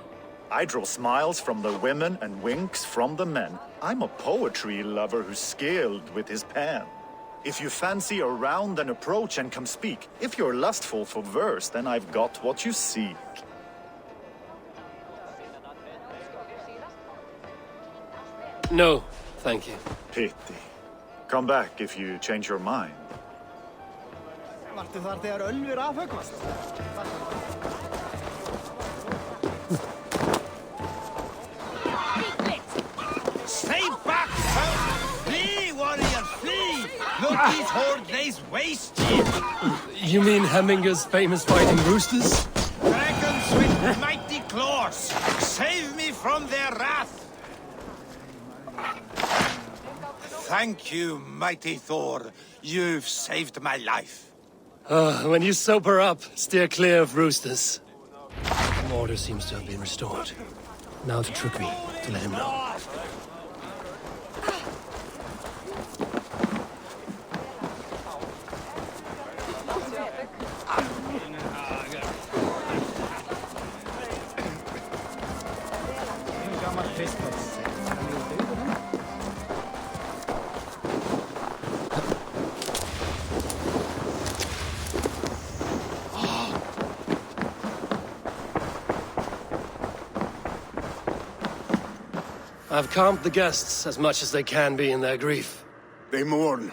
I draw smiles from the women and winks from the men. I'm a poetry lover who's skilled with his pen. If you fancy a round, then approach and come speak. If you're lustful for verse, then I've got what you seek. No, thank you. Pity. Come back if you change your mind. Stay back, sir! Flee, warrior, flee! Look, these horde lays waste ye! You mean Hemminger's famous fighting roosters? Dragons with mighty claws! Save me from their wrath! Thank you, mighty Thor. You've saved my life. When you sober up, steer clear of roosters. Order seems to have been restored. Now to Trygve, to let him know. I've calmed the guests as much as they can be in their grief. They mourn.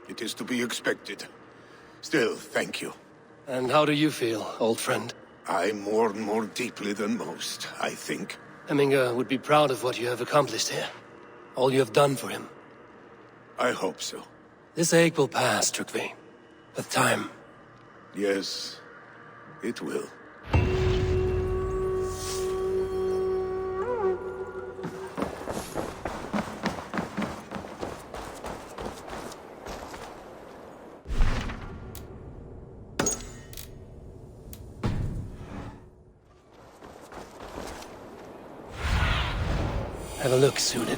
It is to be expected. Still, thank you. And how do you feel, old friend? I mourn more deeply than most, I think. Hemminger would be proud of what you have accomplished here. All you have done for him. I hope so. This ache will pass, Trygve. With time. Yes, it will. Have a look, Sunan.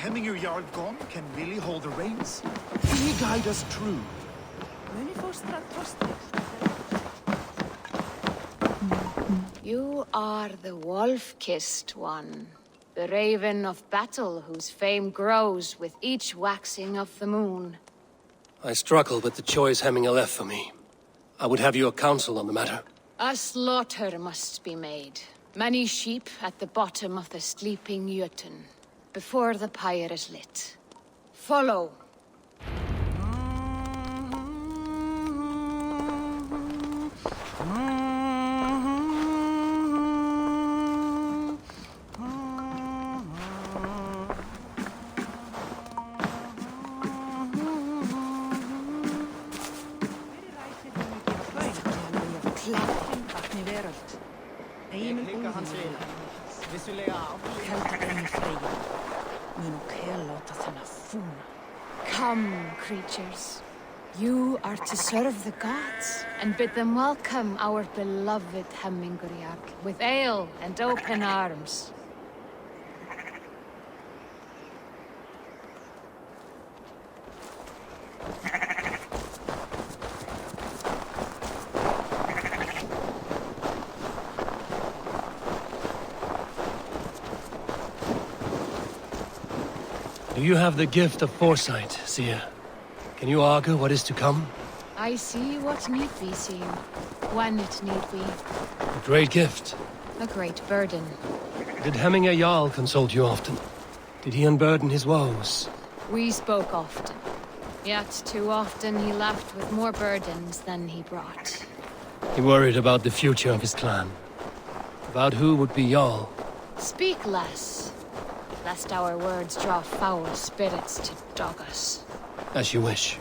Hemminger Jarl gone can Willie hold the reins? Can he guide us true? You are the wolf-kissed one. The raven of battle whose fame grows with each waxing of the moon. I struggle with the choice Hemminger left for me. I would have your counsel on the matter. A slaughter must be made. Many sheep at the bottom of the sleeping Jötun, before the pyre is lit. Follow. Come, creatures. You are to serve the gods, and bid them welcome our beloved Hemminger Jarl with ale and open arms. Do you have the gift of foresight, Seer? Can you argue what is to come? I see what need be seen, when it need be. A great gift. A great burden. Did Hemminger Jarl consult you often? Did he unburden his woes? We spoke often. Yet too often he left with more burdens than he brought. He worried about the future of his clan. About who would be Jarl. Speak less, lest our words draw foul spirits to dog us. As you wish.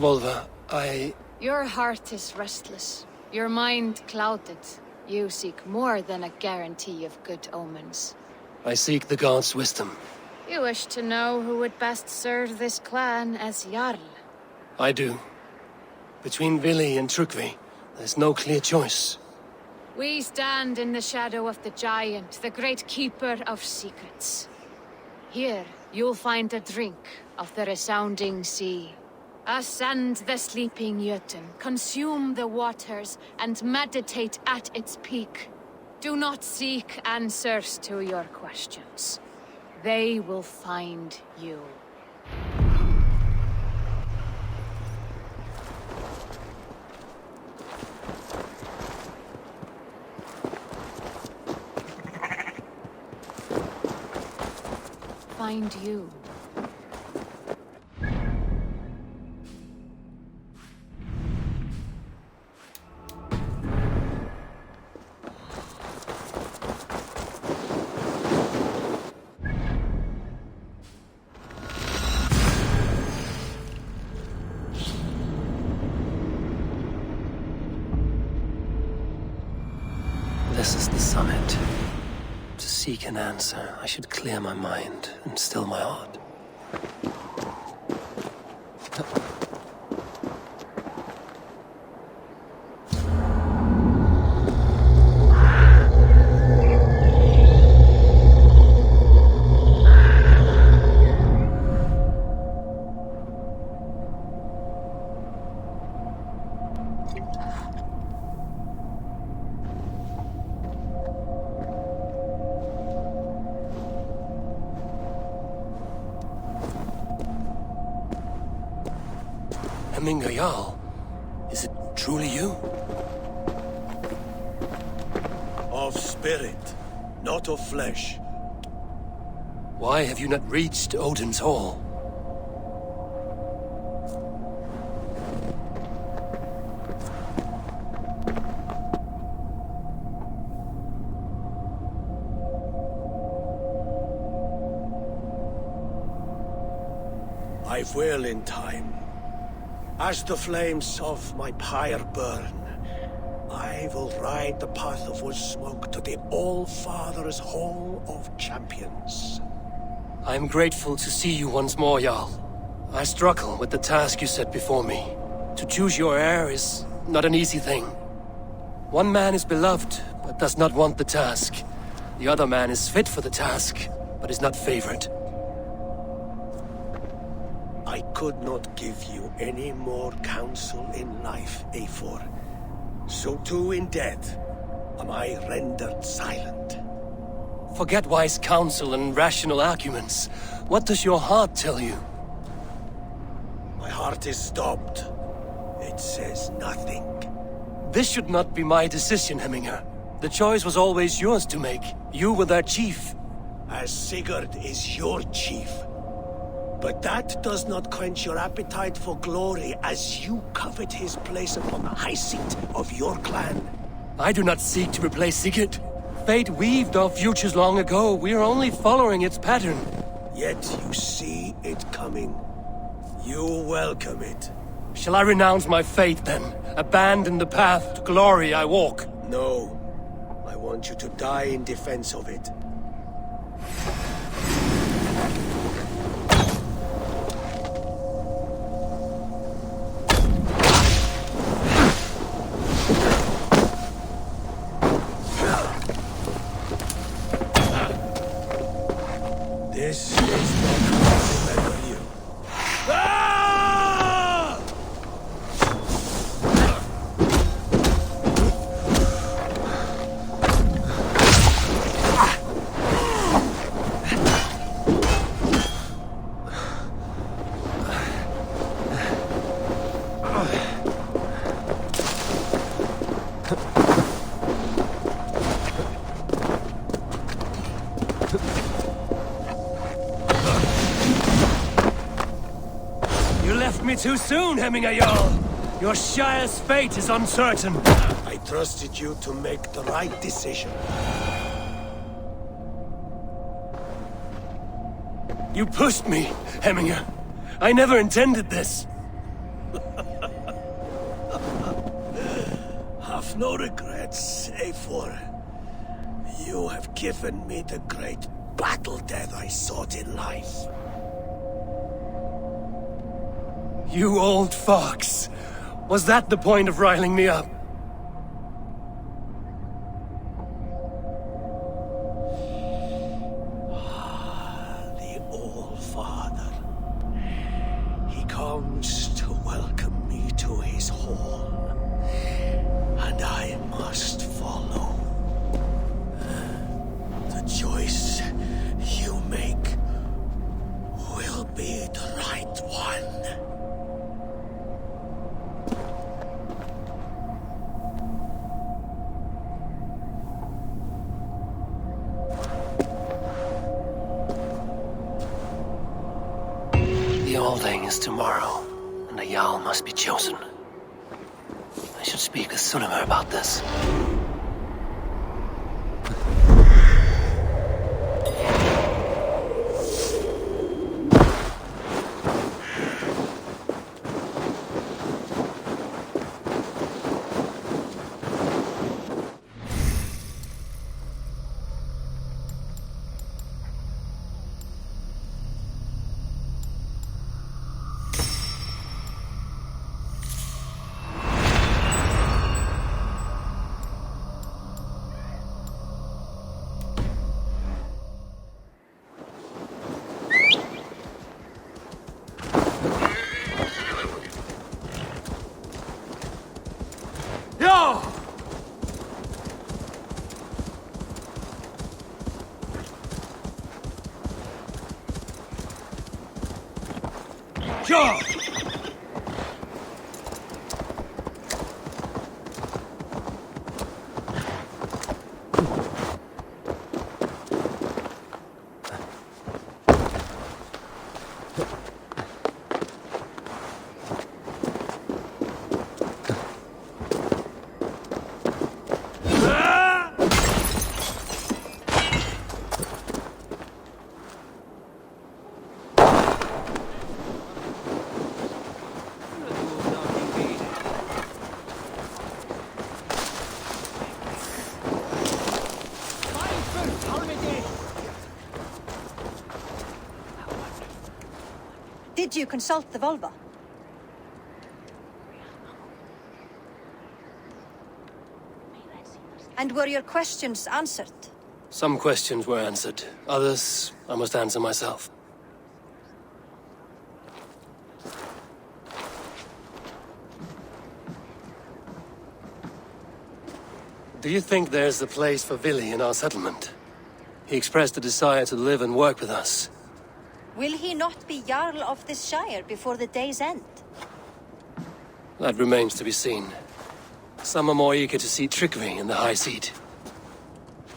Volva, Your heart is restless. Your mind clouded. You seek more than a guarantee of good omens. I seek the gods' wisdom. You wish to know who would best serve this clan as Jarl? I do. Between Vili and Trukvi, there's no clear choice. We stand in the shadow of the giant, the great keeper of secrets. Here, you'll find a drink of the resounding sea. Ascend the sleeping Jötun, consume the waters, and meditate at its peak. Do not seek answers to your questions. They will find you. Find you. This is the summit. To seek an answer, I should clear my mind and still my heart. Jarl, is it truly you? Of spirit, not of flesh. Why have you not reached Odin's Hall? I will in time. As the flames of my pyre burn, I will ride the path of wood smoke to the All-Father's Hall of Champions. I am grateful to see you once more, Jarl. I struggle with the task you set before me. To choose your heir is not an easy thing. One man is beloved, but does not want the task. The other man is fit for the task, but is not favored. I could not give you any more counsel in life, Eivor. So too in death am I rendered silent. Forget wise counsel and rational arguments. What does your heart tell you? My heart is stopped. It says nothing. This should not be my decision, Hemminger. The choice was always yours to make. You were their chief. As Sigurd is your chief. But that does not quench your appetite for glory as you covet his place upon the high seat of your clan. I do not seek to replace Sigurd. Fate weaved our futures long ago. We are only following its pattern. Yet you see it coming. You welcome it. Shall I renounce my faith then? Abandon the path to glory I walk? No. I want you to die in defense of it. This is not how I remember you. Ah! Too soon, Hemminger Jarl. Your Shire's fate is uncertain. I trusted you to make the right decision. You pushed me, Hemminger. I never intended this. Have no regrets, Eivor. You have given me the great battle death I sought in life. You old fox! Was that the point of riling me up? The old father. He comes to welcome me to his hall. And I must follow. The choice you make will be the right one. The Alding is tomorrow, and a Jarl must be chosen. I should speak with Suleiman about this. Sure! Did you consult the vulva? And were your questions answered? Some questions were answered. Others, I must answer myself. Do you think there's a place for Vili in our settlement? He expressed a desire to live and work with us. Will he not be Jarl of this shire before the day's end? That remains to be seen. Some are more eager to see Tryggvi in the high seat.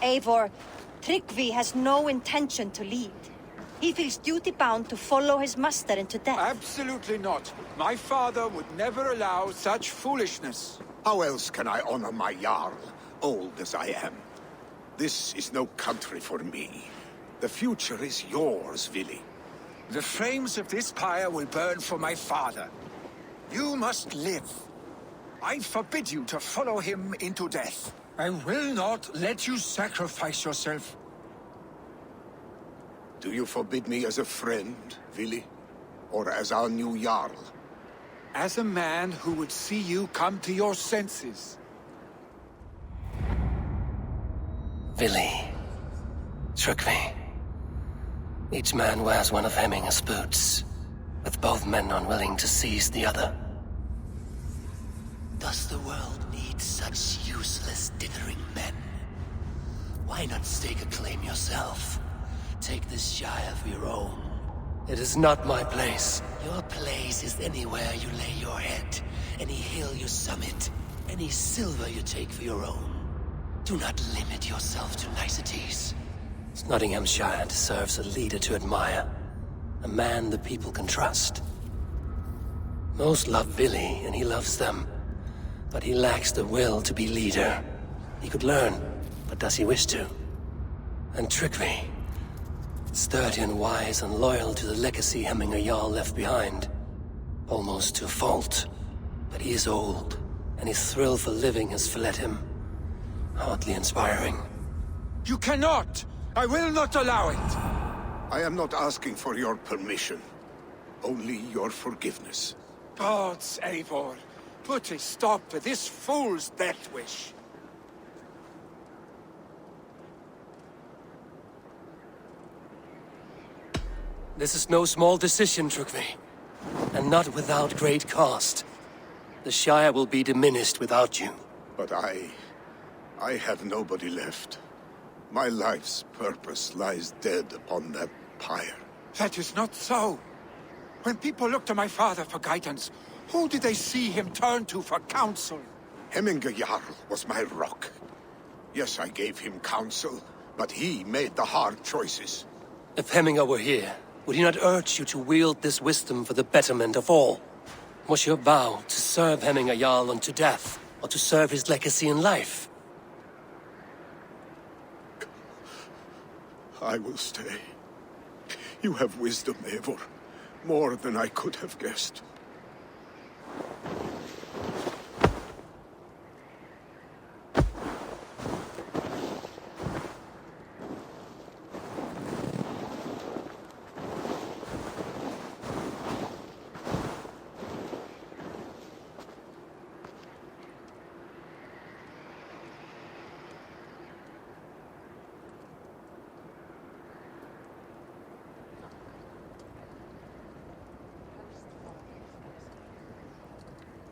Eivor, Tryggvi has no intention to lead. He feels duty-bound to follow his master into death. Absolutely not. My father would never allow such foolishness. How else can I honor my Jarl, old as I am? This is no country for me. The future is yours, Vili. The flames of this pyre will burn for my father. You must live. I forbid you to follow him into death. I will not let you sacrifice yourself. Do you forbid me as a friend, Vili? Or as our new Jarl? As a man who would see you come to your senses. Vili. Tryggvi. Each man wears one of Hemminger's boots, with both men unwilling to seize the other. Does the world need such useless, dithering men? Why not stake a claim yourself? Take this shire for your own. It is not my place. Your place is anywhere you lay your head, any hill you summit, any silver you take for your own. Do not limit yourself to niceties. Snotinghamscire deserves a leader to admire. A man the people can trust. Most love Vili, and he loves them. But he lacks the will to be leader. He could learn, but does he wish to? And Tryggvi. Sturdy and wise and loyal to the legacy Hemminger Jarl left behind. Almost to a fault. But he is old, and his thrill for living has fled him. Hardly inspiring. You cannot! I will not allow it! I am not asking for your permission. Only your forgiveness. Gods, Eivor, put a stop to this fool's death wish. This is no small decision, Trygve. And not without great cost. The Shire will be diminished without you. But I have nobody left. My life's purpose lies dead upon that pyre. That is not so. When people look to my father for guidance, who did they see him turn to for counsel? Hemminger Jarl was my rock. Yes, I gave him counsel, but he made the hard choices. If Hemminger were here, would he not urge you to wield this wisdom for the betterment of all? Was your vow to serve Hemminger Jarl unto death, or to serve his legacy in life? I will stay. You have wisdom, Eivor. More than I could have guessed.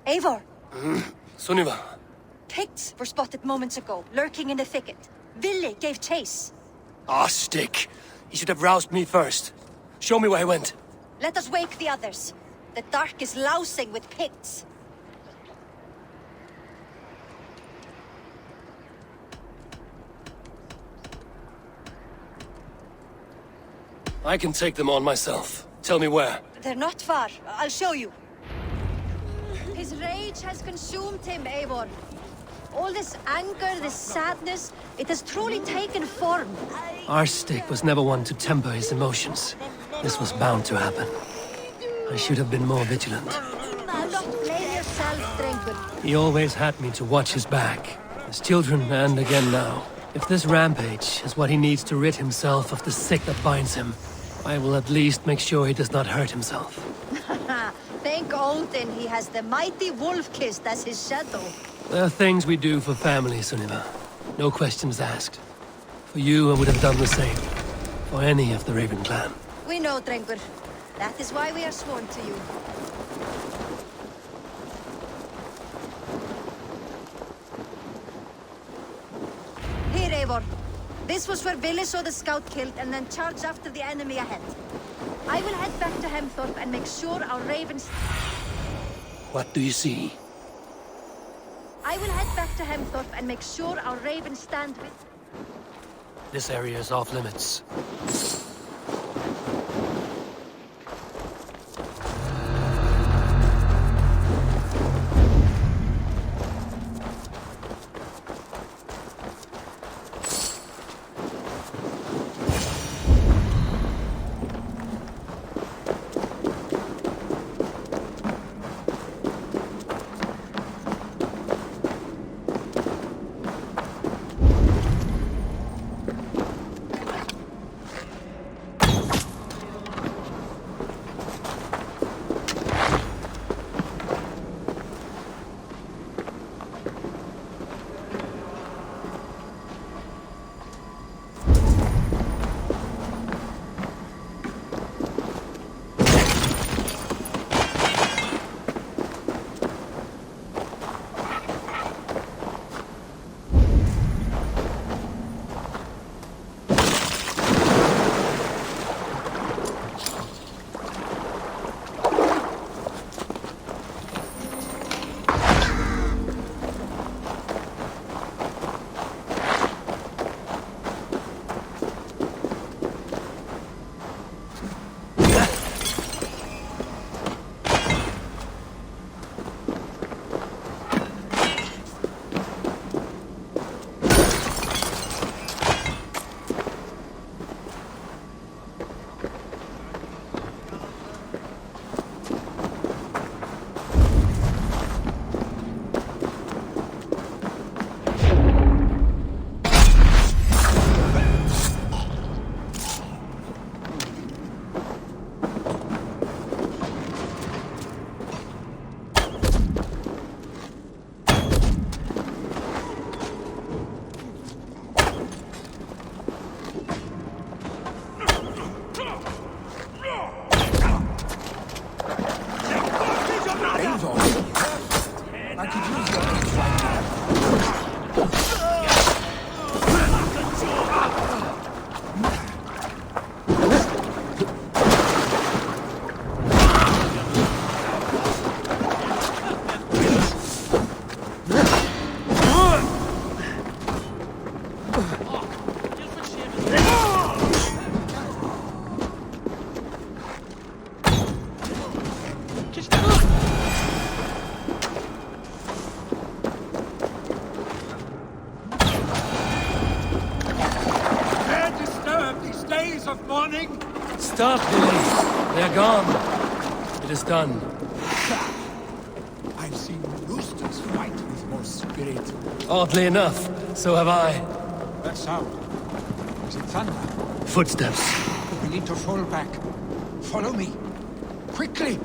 Eivor! Sunniva! Picts were spotted moments ago, lurking in the thicket. Vili gave chase. Ah, stick! He should have roused me first. Show me where he went. Let us wake the others. The dark is lousing with Picts. I can take them on myself. Tell me where. They're not far. I'll show you. His rage has consumed him, Eivor. All this anger, this sadness, it has truly taken form. Our stick was never one to temper his emotions. This was bound to happen. I should have been more vigilant. Do not blame yourself, Drengur. He always had me to watch his back. His children, and again now. If this rampage is what he needs to rid himself of the sick that binds him, I will at least make sure he does not hurt himself. Thank Odin he has the mighty Wolf-Kissed as his shadow. There are things we do for family, Sunniva. No questions asked. For you, I would have done the same. For any of the Raven clan. We know, Drengur. That is why we are sworn to you. Here, Eivor. This was where Vili saw the scout killed and then charged after the enemy ahead. I will head back to Hemthorpe and make sure our ravens... What do you see? I will head back to Hemthorpe and make sure our ravens stand with... This area is off limits. Stop, Billy. They're gone. It is done. I've seen roosters fight with more spirit. Oddly enough, so have I. That sound. Is it thunder? Footsteps. We need to fall back. Follow me. Quickly!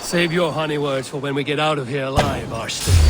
Save your honey words for when we get out of here alive, Archstick.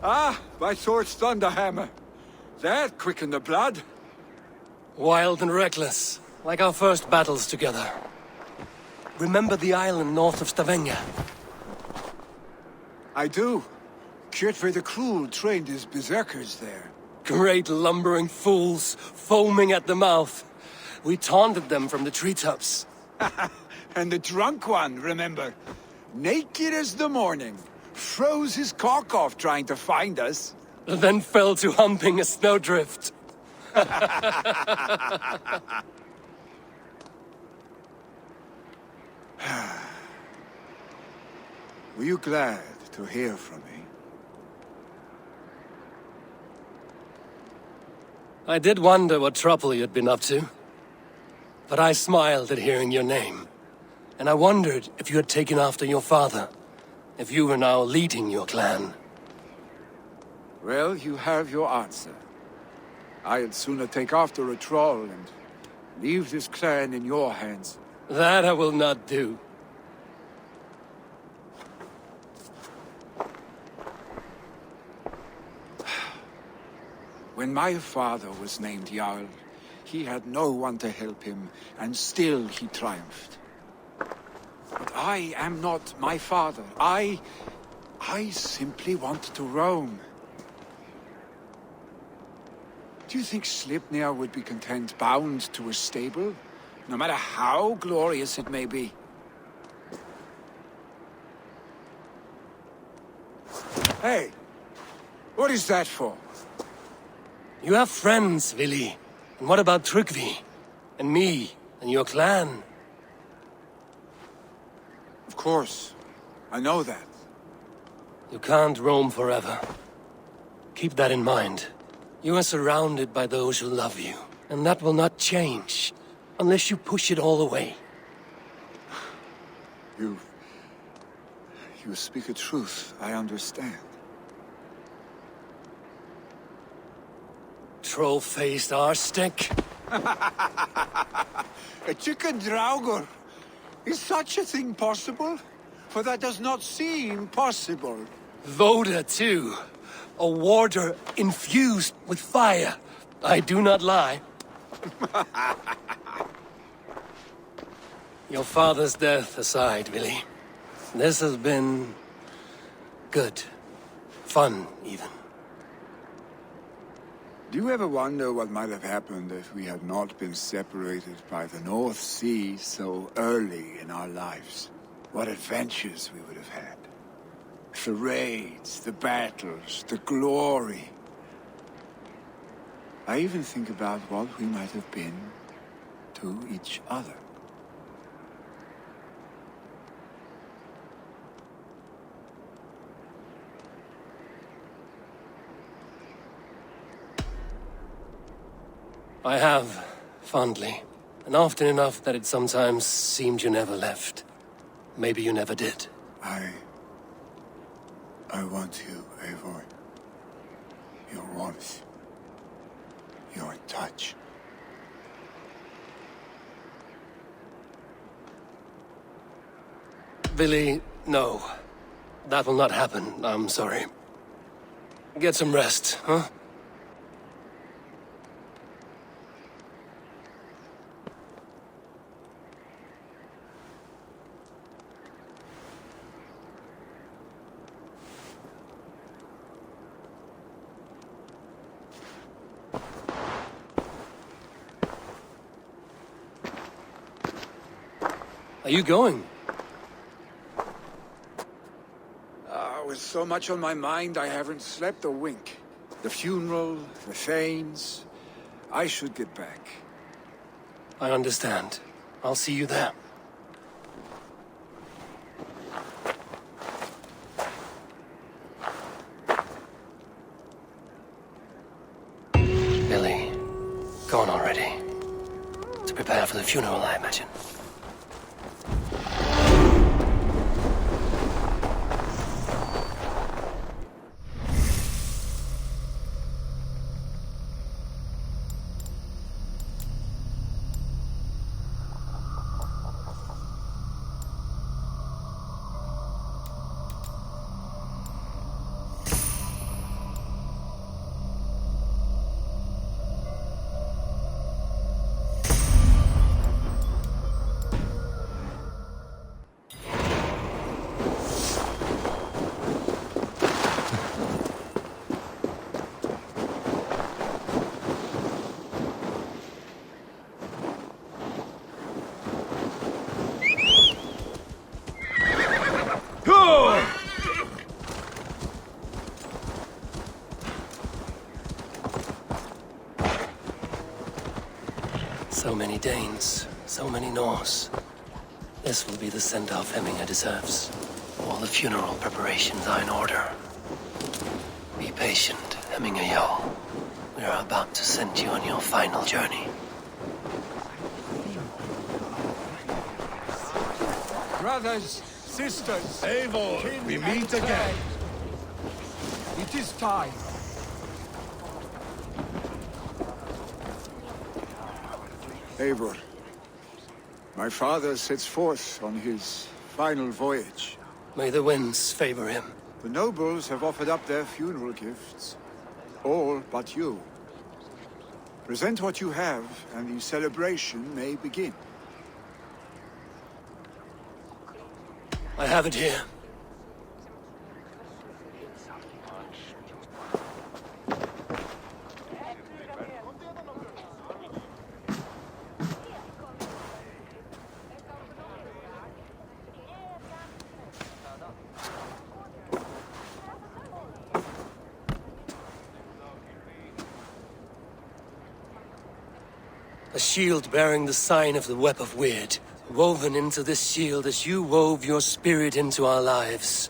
Ah, by Thor's thunderhammer. That quickened the blood. Wild and reckless, like our first battles together. Remember the island north of Stavanger? I do. Kjotve the Cruel trained his berserkers there. Great lumbering fools, foaming at the mouth. We taunted them from the treetops. And the drunk one, remember? Naked as the morning. Froze his cock off trying to find us. Then fell to humping a snowdrift. Were you glad to hear from me? I did wonder what trouble you'd been up to. But I smiled at hearing your name. And I wondered if you had taken after your father. If you were now leading your clan. Well, you have your answer. I'd sooner take after a troll and leave this clan in your hands. That I will not do. When my father was named Jarl, he had no one to help him, and still he triumphed. But I am not my father. I simply want to roam. Do you think Sleipnir would be content bound to a stable, no matter how glorious it may be? Hey, what is that for? You have friends, Vili. And what about Tryggvi? And me? And your clan? Of course. I know that. You can't roam forever. Keep that in mind. You are surrounded by those who love you. And that will not change. Unless you push it all away. You speak a truth. I understand. Troll-faced arstick. A chicken draugur. Is such a thing possible? For that does not seem possible. Voda, too. A warder infused with fire. I do not lie. Your father's death aside, Vili. This has been... good. Fun, even. Do you ever wonder what might have happened if we had not been separated by the North Sea so early in our lives? What adventures we would have had. The raids, the battles, the glory. I even think about what we might have been to each other. I have, fondly. And often enough that it sometimes seemed you never left. Maybe you never did. I want you, Eivor. Your warmth. Your touch. Vili, no. That will not happen, I'm sorry. Get some rest, huh? Are you going? With so much on my mind, I haven't slept a wink. The funeral, the Thanes... I should get back. I understand. I'll see you there. Billy, gone already. To prepare for the funeral, I imagine. So many Danes, so many Norse. This will be the send-off Hemminger deserves. All the funeral preparations are in order. Be patient, Hemminger Jarl. We are about to send you on your final journey. Brothers, sisters, Eivor, we meet again. It is time. Eivor, my father sets forth on his final voyage. May the winds favor him. The nobles have offered up their funeral gifts. All but you. Present what you have, and the celebration may begin. I have it here. A shield bearing the sign of the Web of Weird, woven into this shield as you wove your spirit into our lives.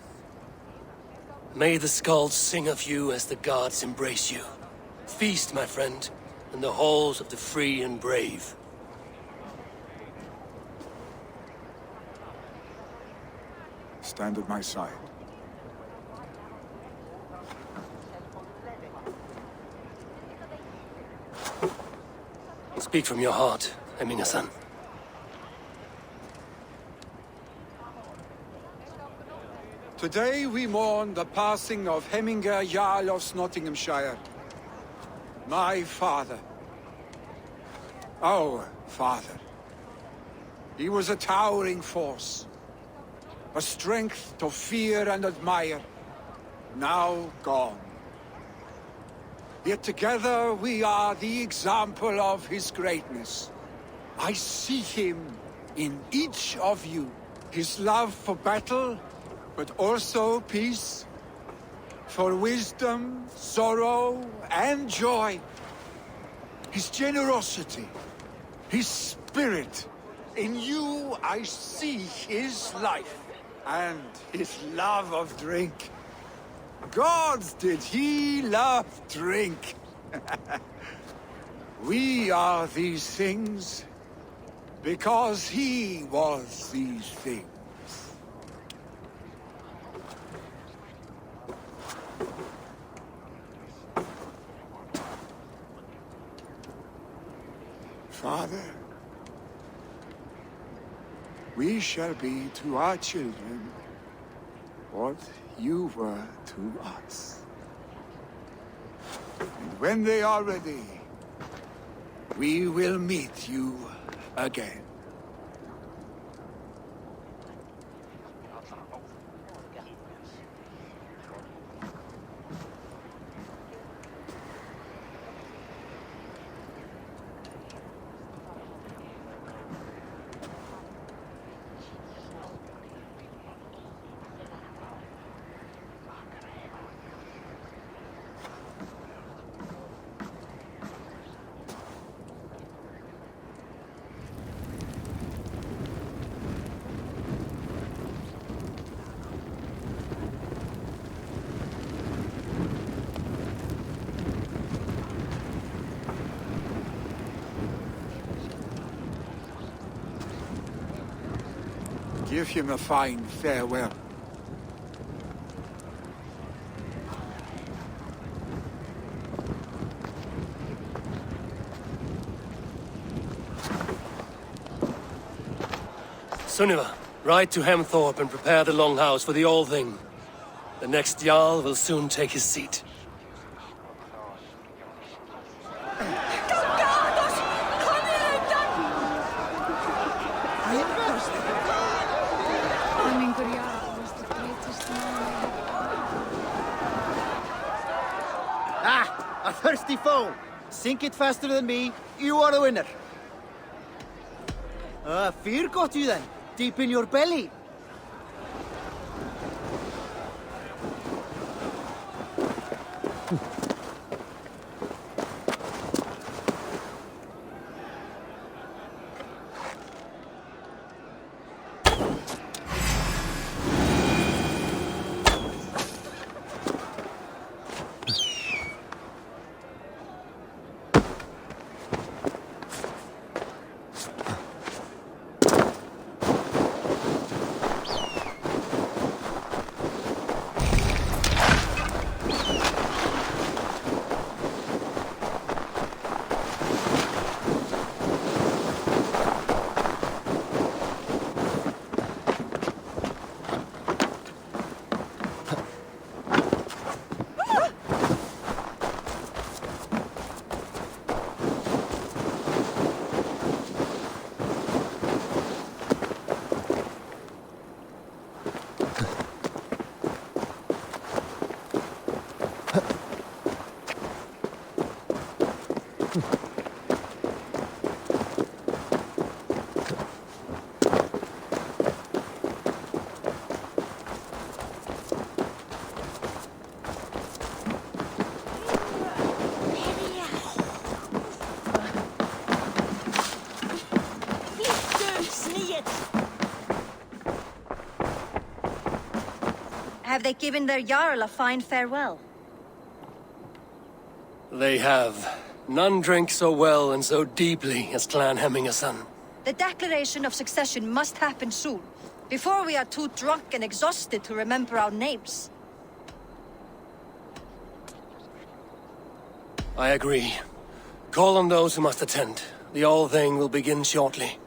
May the skalds sing of you as the gods embrace you. Feast, my friend, in the halls of the free and brave. Stand at my side. Speak from your heart, Hemminger-san. Today we mourn the passing of Hemminger Jarl of Snotinghamscire. My father. Our father. He was a towering force. A strength to fear and admire. Now gone. Yet together we are the example of his greatness. I see him in each of you. His love for battle, but also peace. For wisdom, sorrow, and joy. His generosity, his spirit. In you I see his life, and his love of drink. Gods, did he love drink! We are these things because he was these things. Father, we shall be to our children what you were to us. And when they are ready, we will meet you again. Give him a fine farewell. Sunniva, ride to Hemthorpe and prepare the Longhouse for the All-Thing. The next Jarl will soon take his seat. A thirsty foe! Sink it faster than me, you are the winner! Fear got you then, deep in your belly! Have they given their Jarl a fine farewell? They have. None drank so well and so deeply as Clan Hemmingerson. The declaration of succession must happen soon, before we are too drunk and exhausted to remember our names. I agree. Call on those who must attend. The All Thing will begin shortly.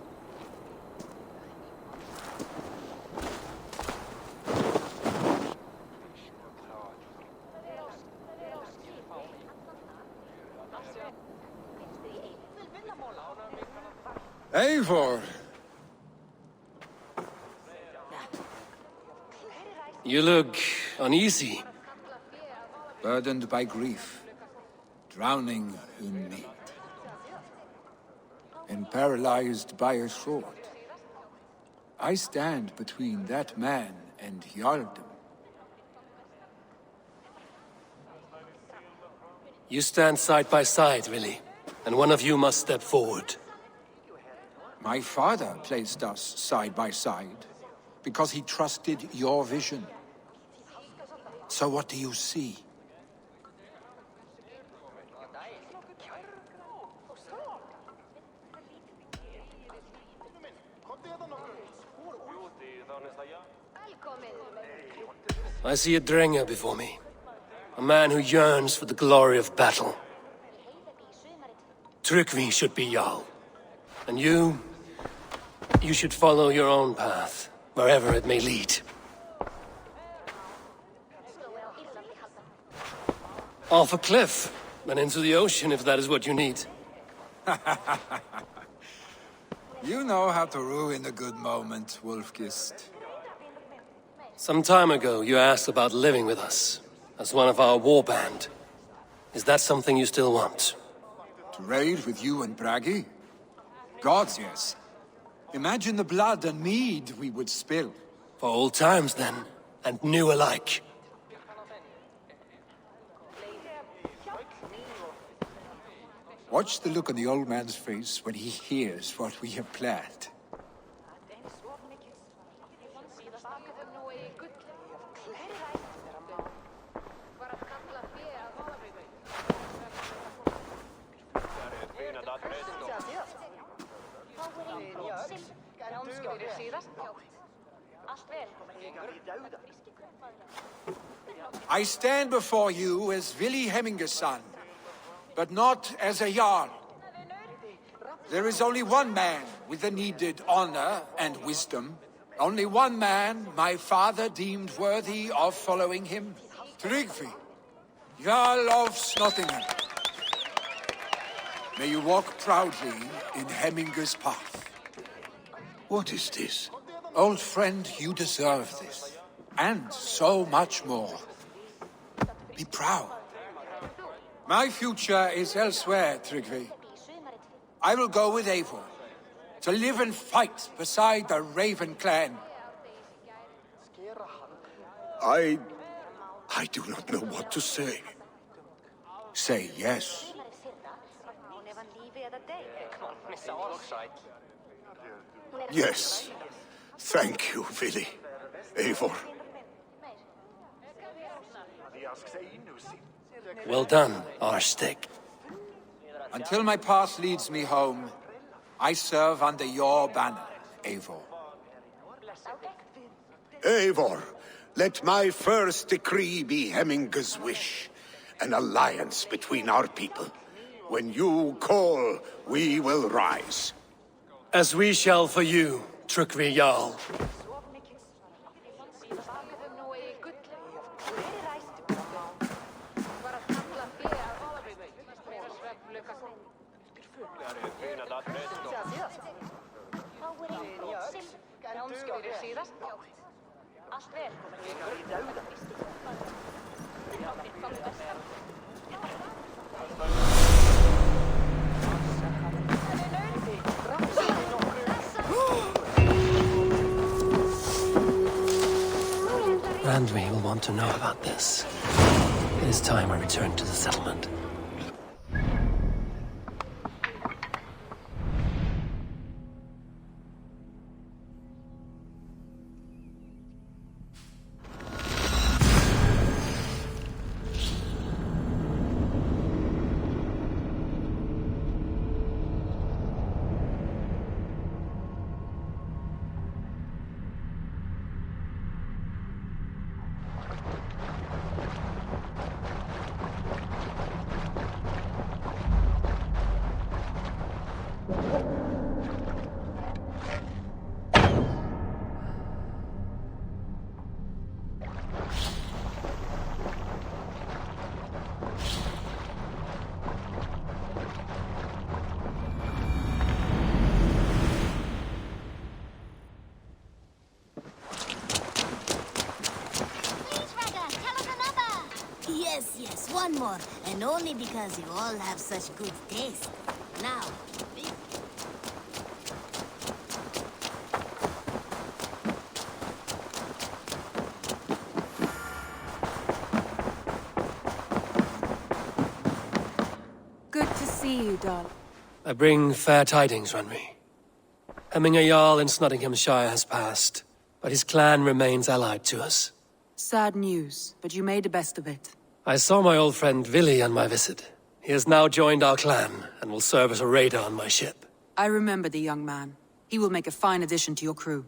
Eivor! You look uneasy. Burdened by grief, drowning in need, and paralyzed by a sword. I stand between that man and Jarldom. You stand side by side, really, and one of you must step forward. My father placed us side by side, because he trusted your vision. So what do you see? I see a Drenger before me. A man who yearns for the glory of battle. Tryggvi should be Jarl. And you should follow your own path, wherever it may lead. Off a cliff, and into the ocean if that is what you need. You know how to ruin a good moment, Wolfgist. Some time ago, you asked about living with us, as one of our warband. Is that something you still want? To raid with you and Bragi? Gods, yes. Imagine the blood and mead we would spill. For old times, then, and new alike. Watch the look on the old man's face when he hears what we have planned. I stand before you as Vili Hemmingerson, but not as a Jarl. There is only one man with the needed honor and wisdom. Only one man my father deemed worthy of following him. Tryggvi, Jarl of Snotingham. May you walk proudly in Hemminger's path. What is this? Old friend, you deserve this. And so much more. Be proud. My future is elsewhere, Tryggvi. I will go with Eivor, to live and fight beside the Raven clan. I do not know what to say. Say yes. Yes. Thank you, Vili. Eivor. Well done, Arstig. Until my path leads me home, I serve under your banner, Eivor. Eivor, let my first decree be Hemminger's wish. An alliance between our people. When you call, we will rise. As we shall for you, Tryggvi Jarl. want to know about this. It is time I return to the settlement. Yes, one more. And only because you all have such good taste. Now, Good to see you, darling. I bring fair tidings, Renry. Hemminger Jarl in Snotinghamscire has passed, but his clan remains allied to us. Sad news, but you made the best of it. I saw my old friend Vili on my visit. He has now joined our clan, and will serve as a raider on my ship. I remember the young man. He will make a fine addition to your crew.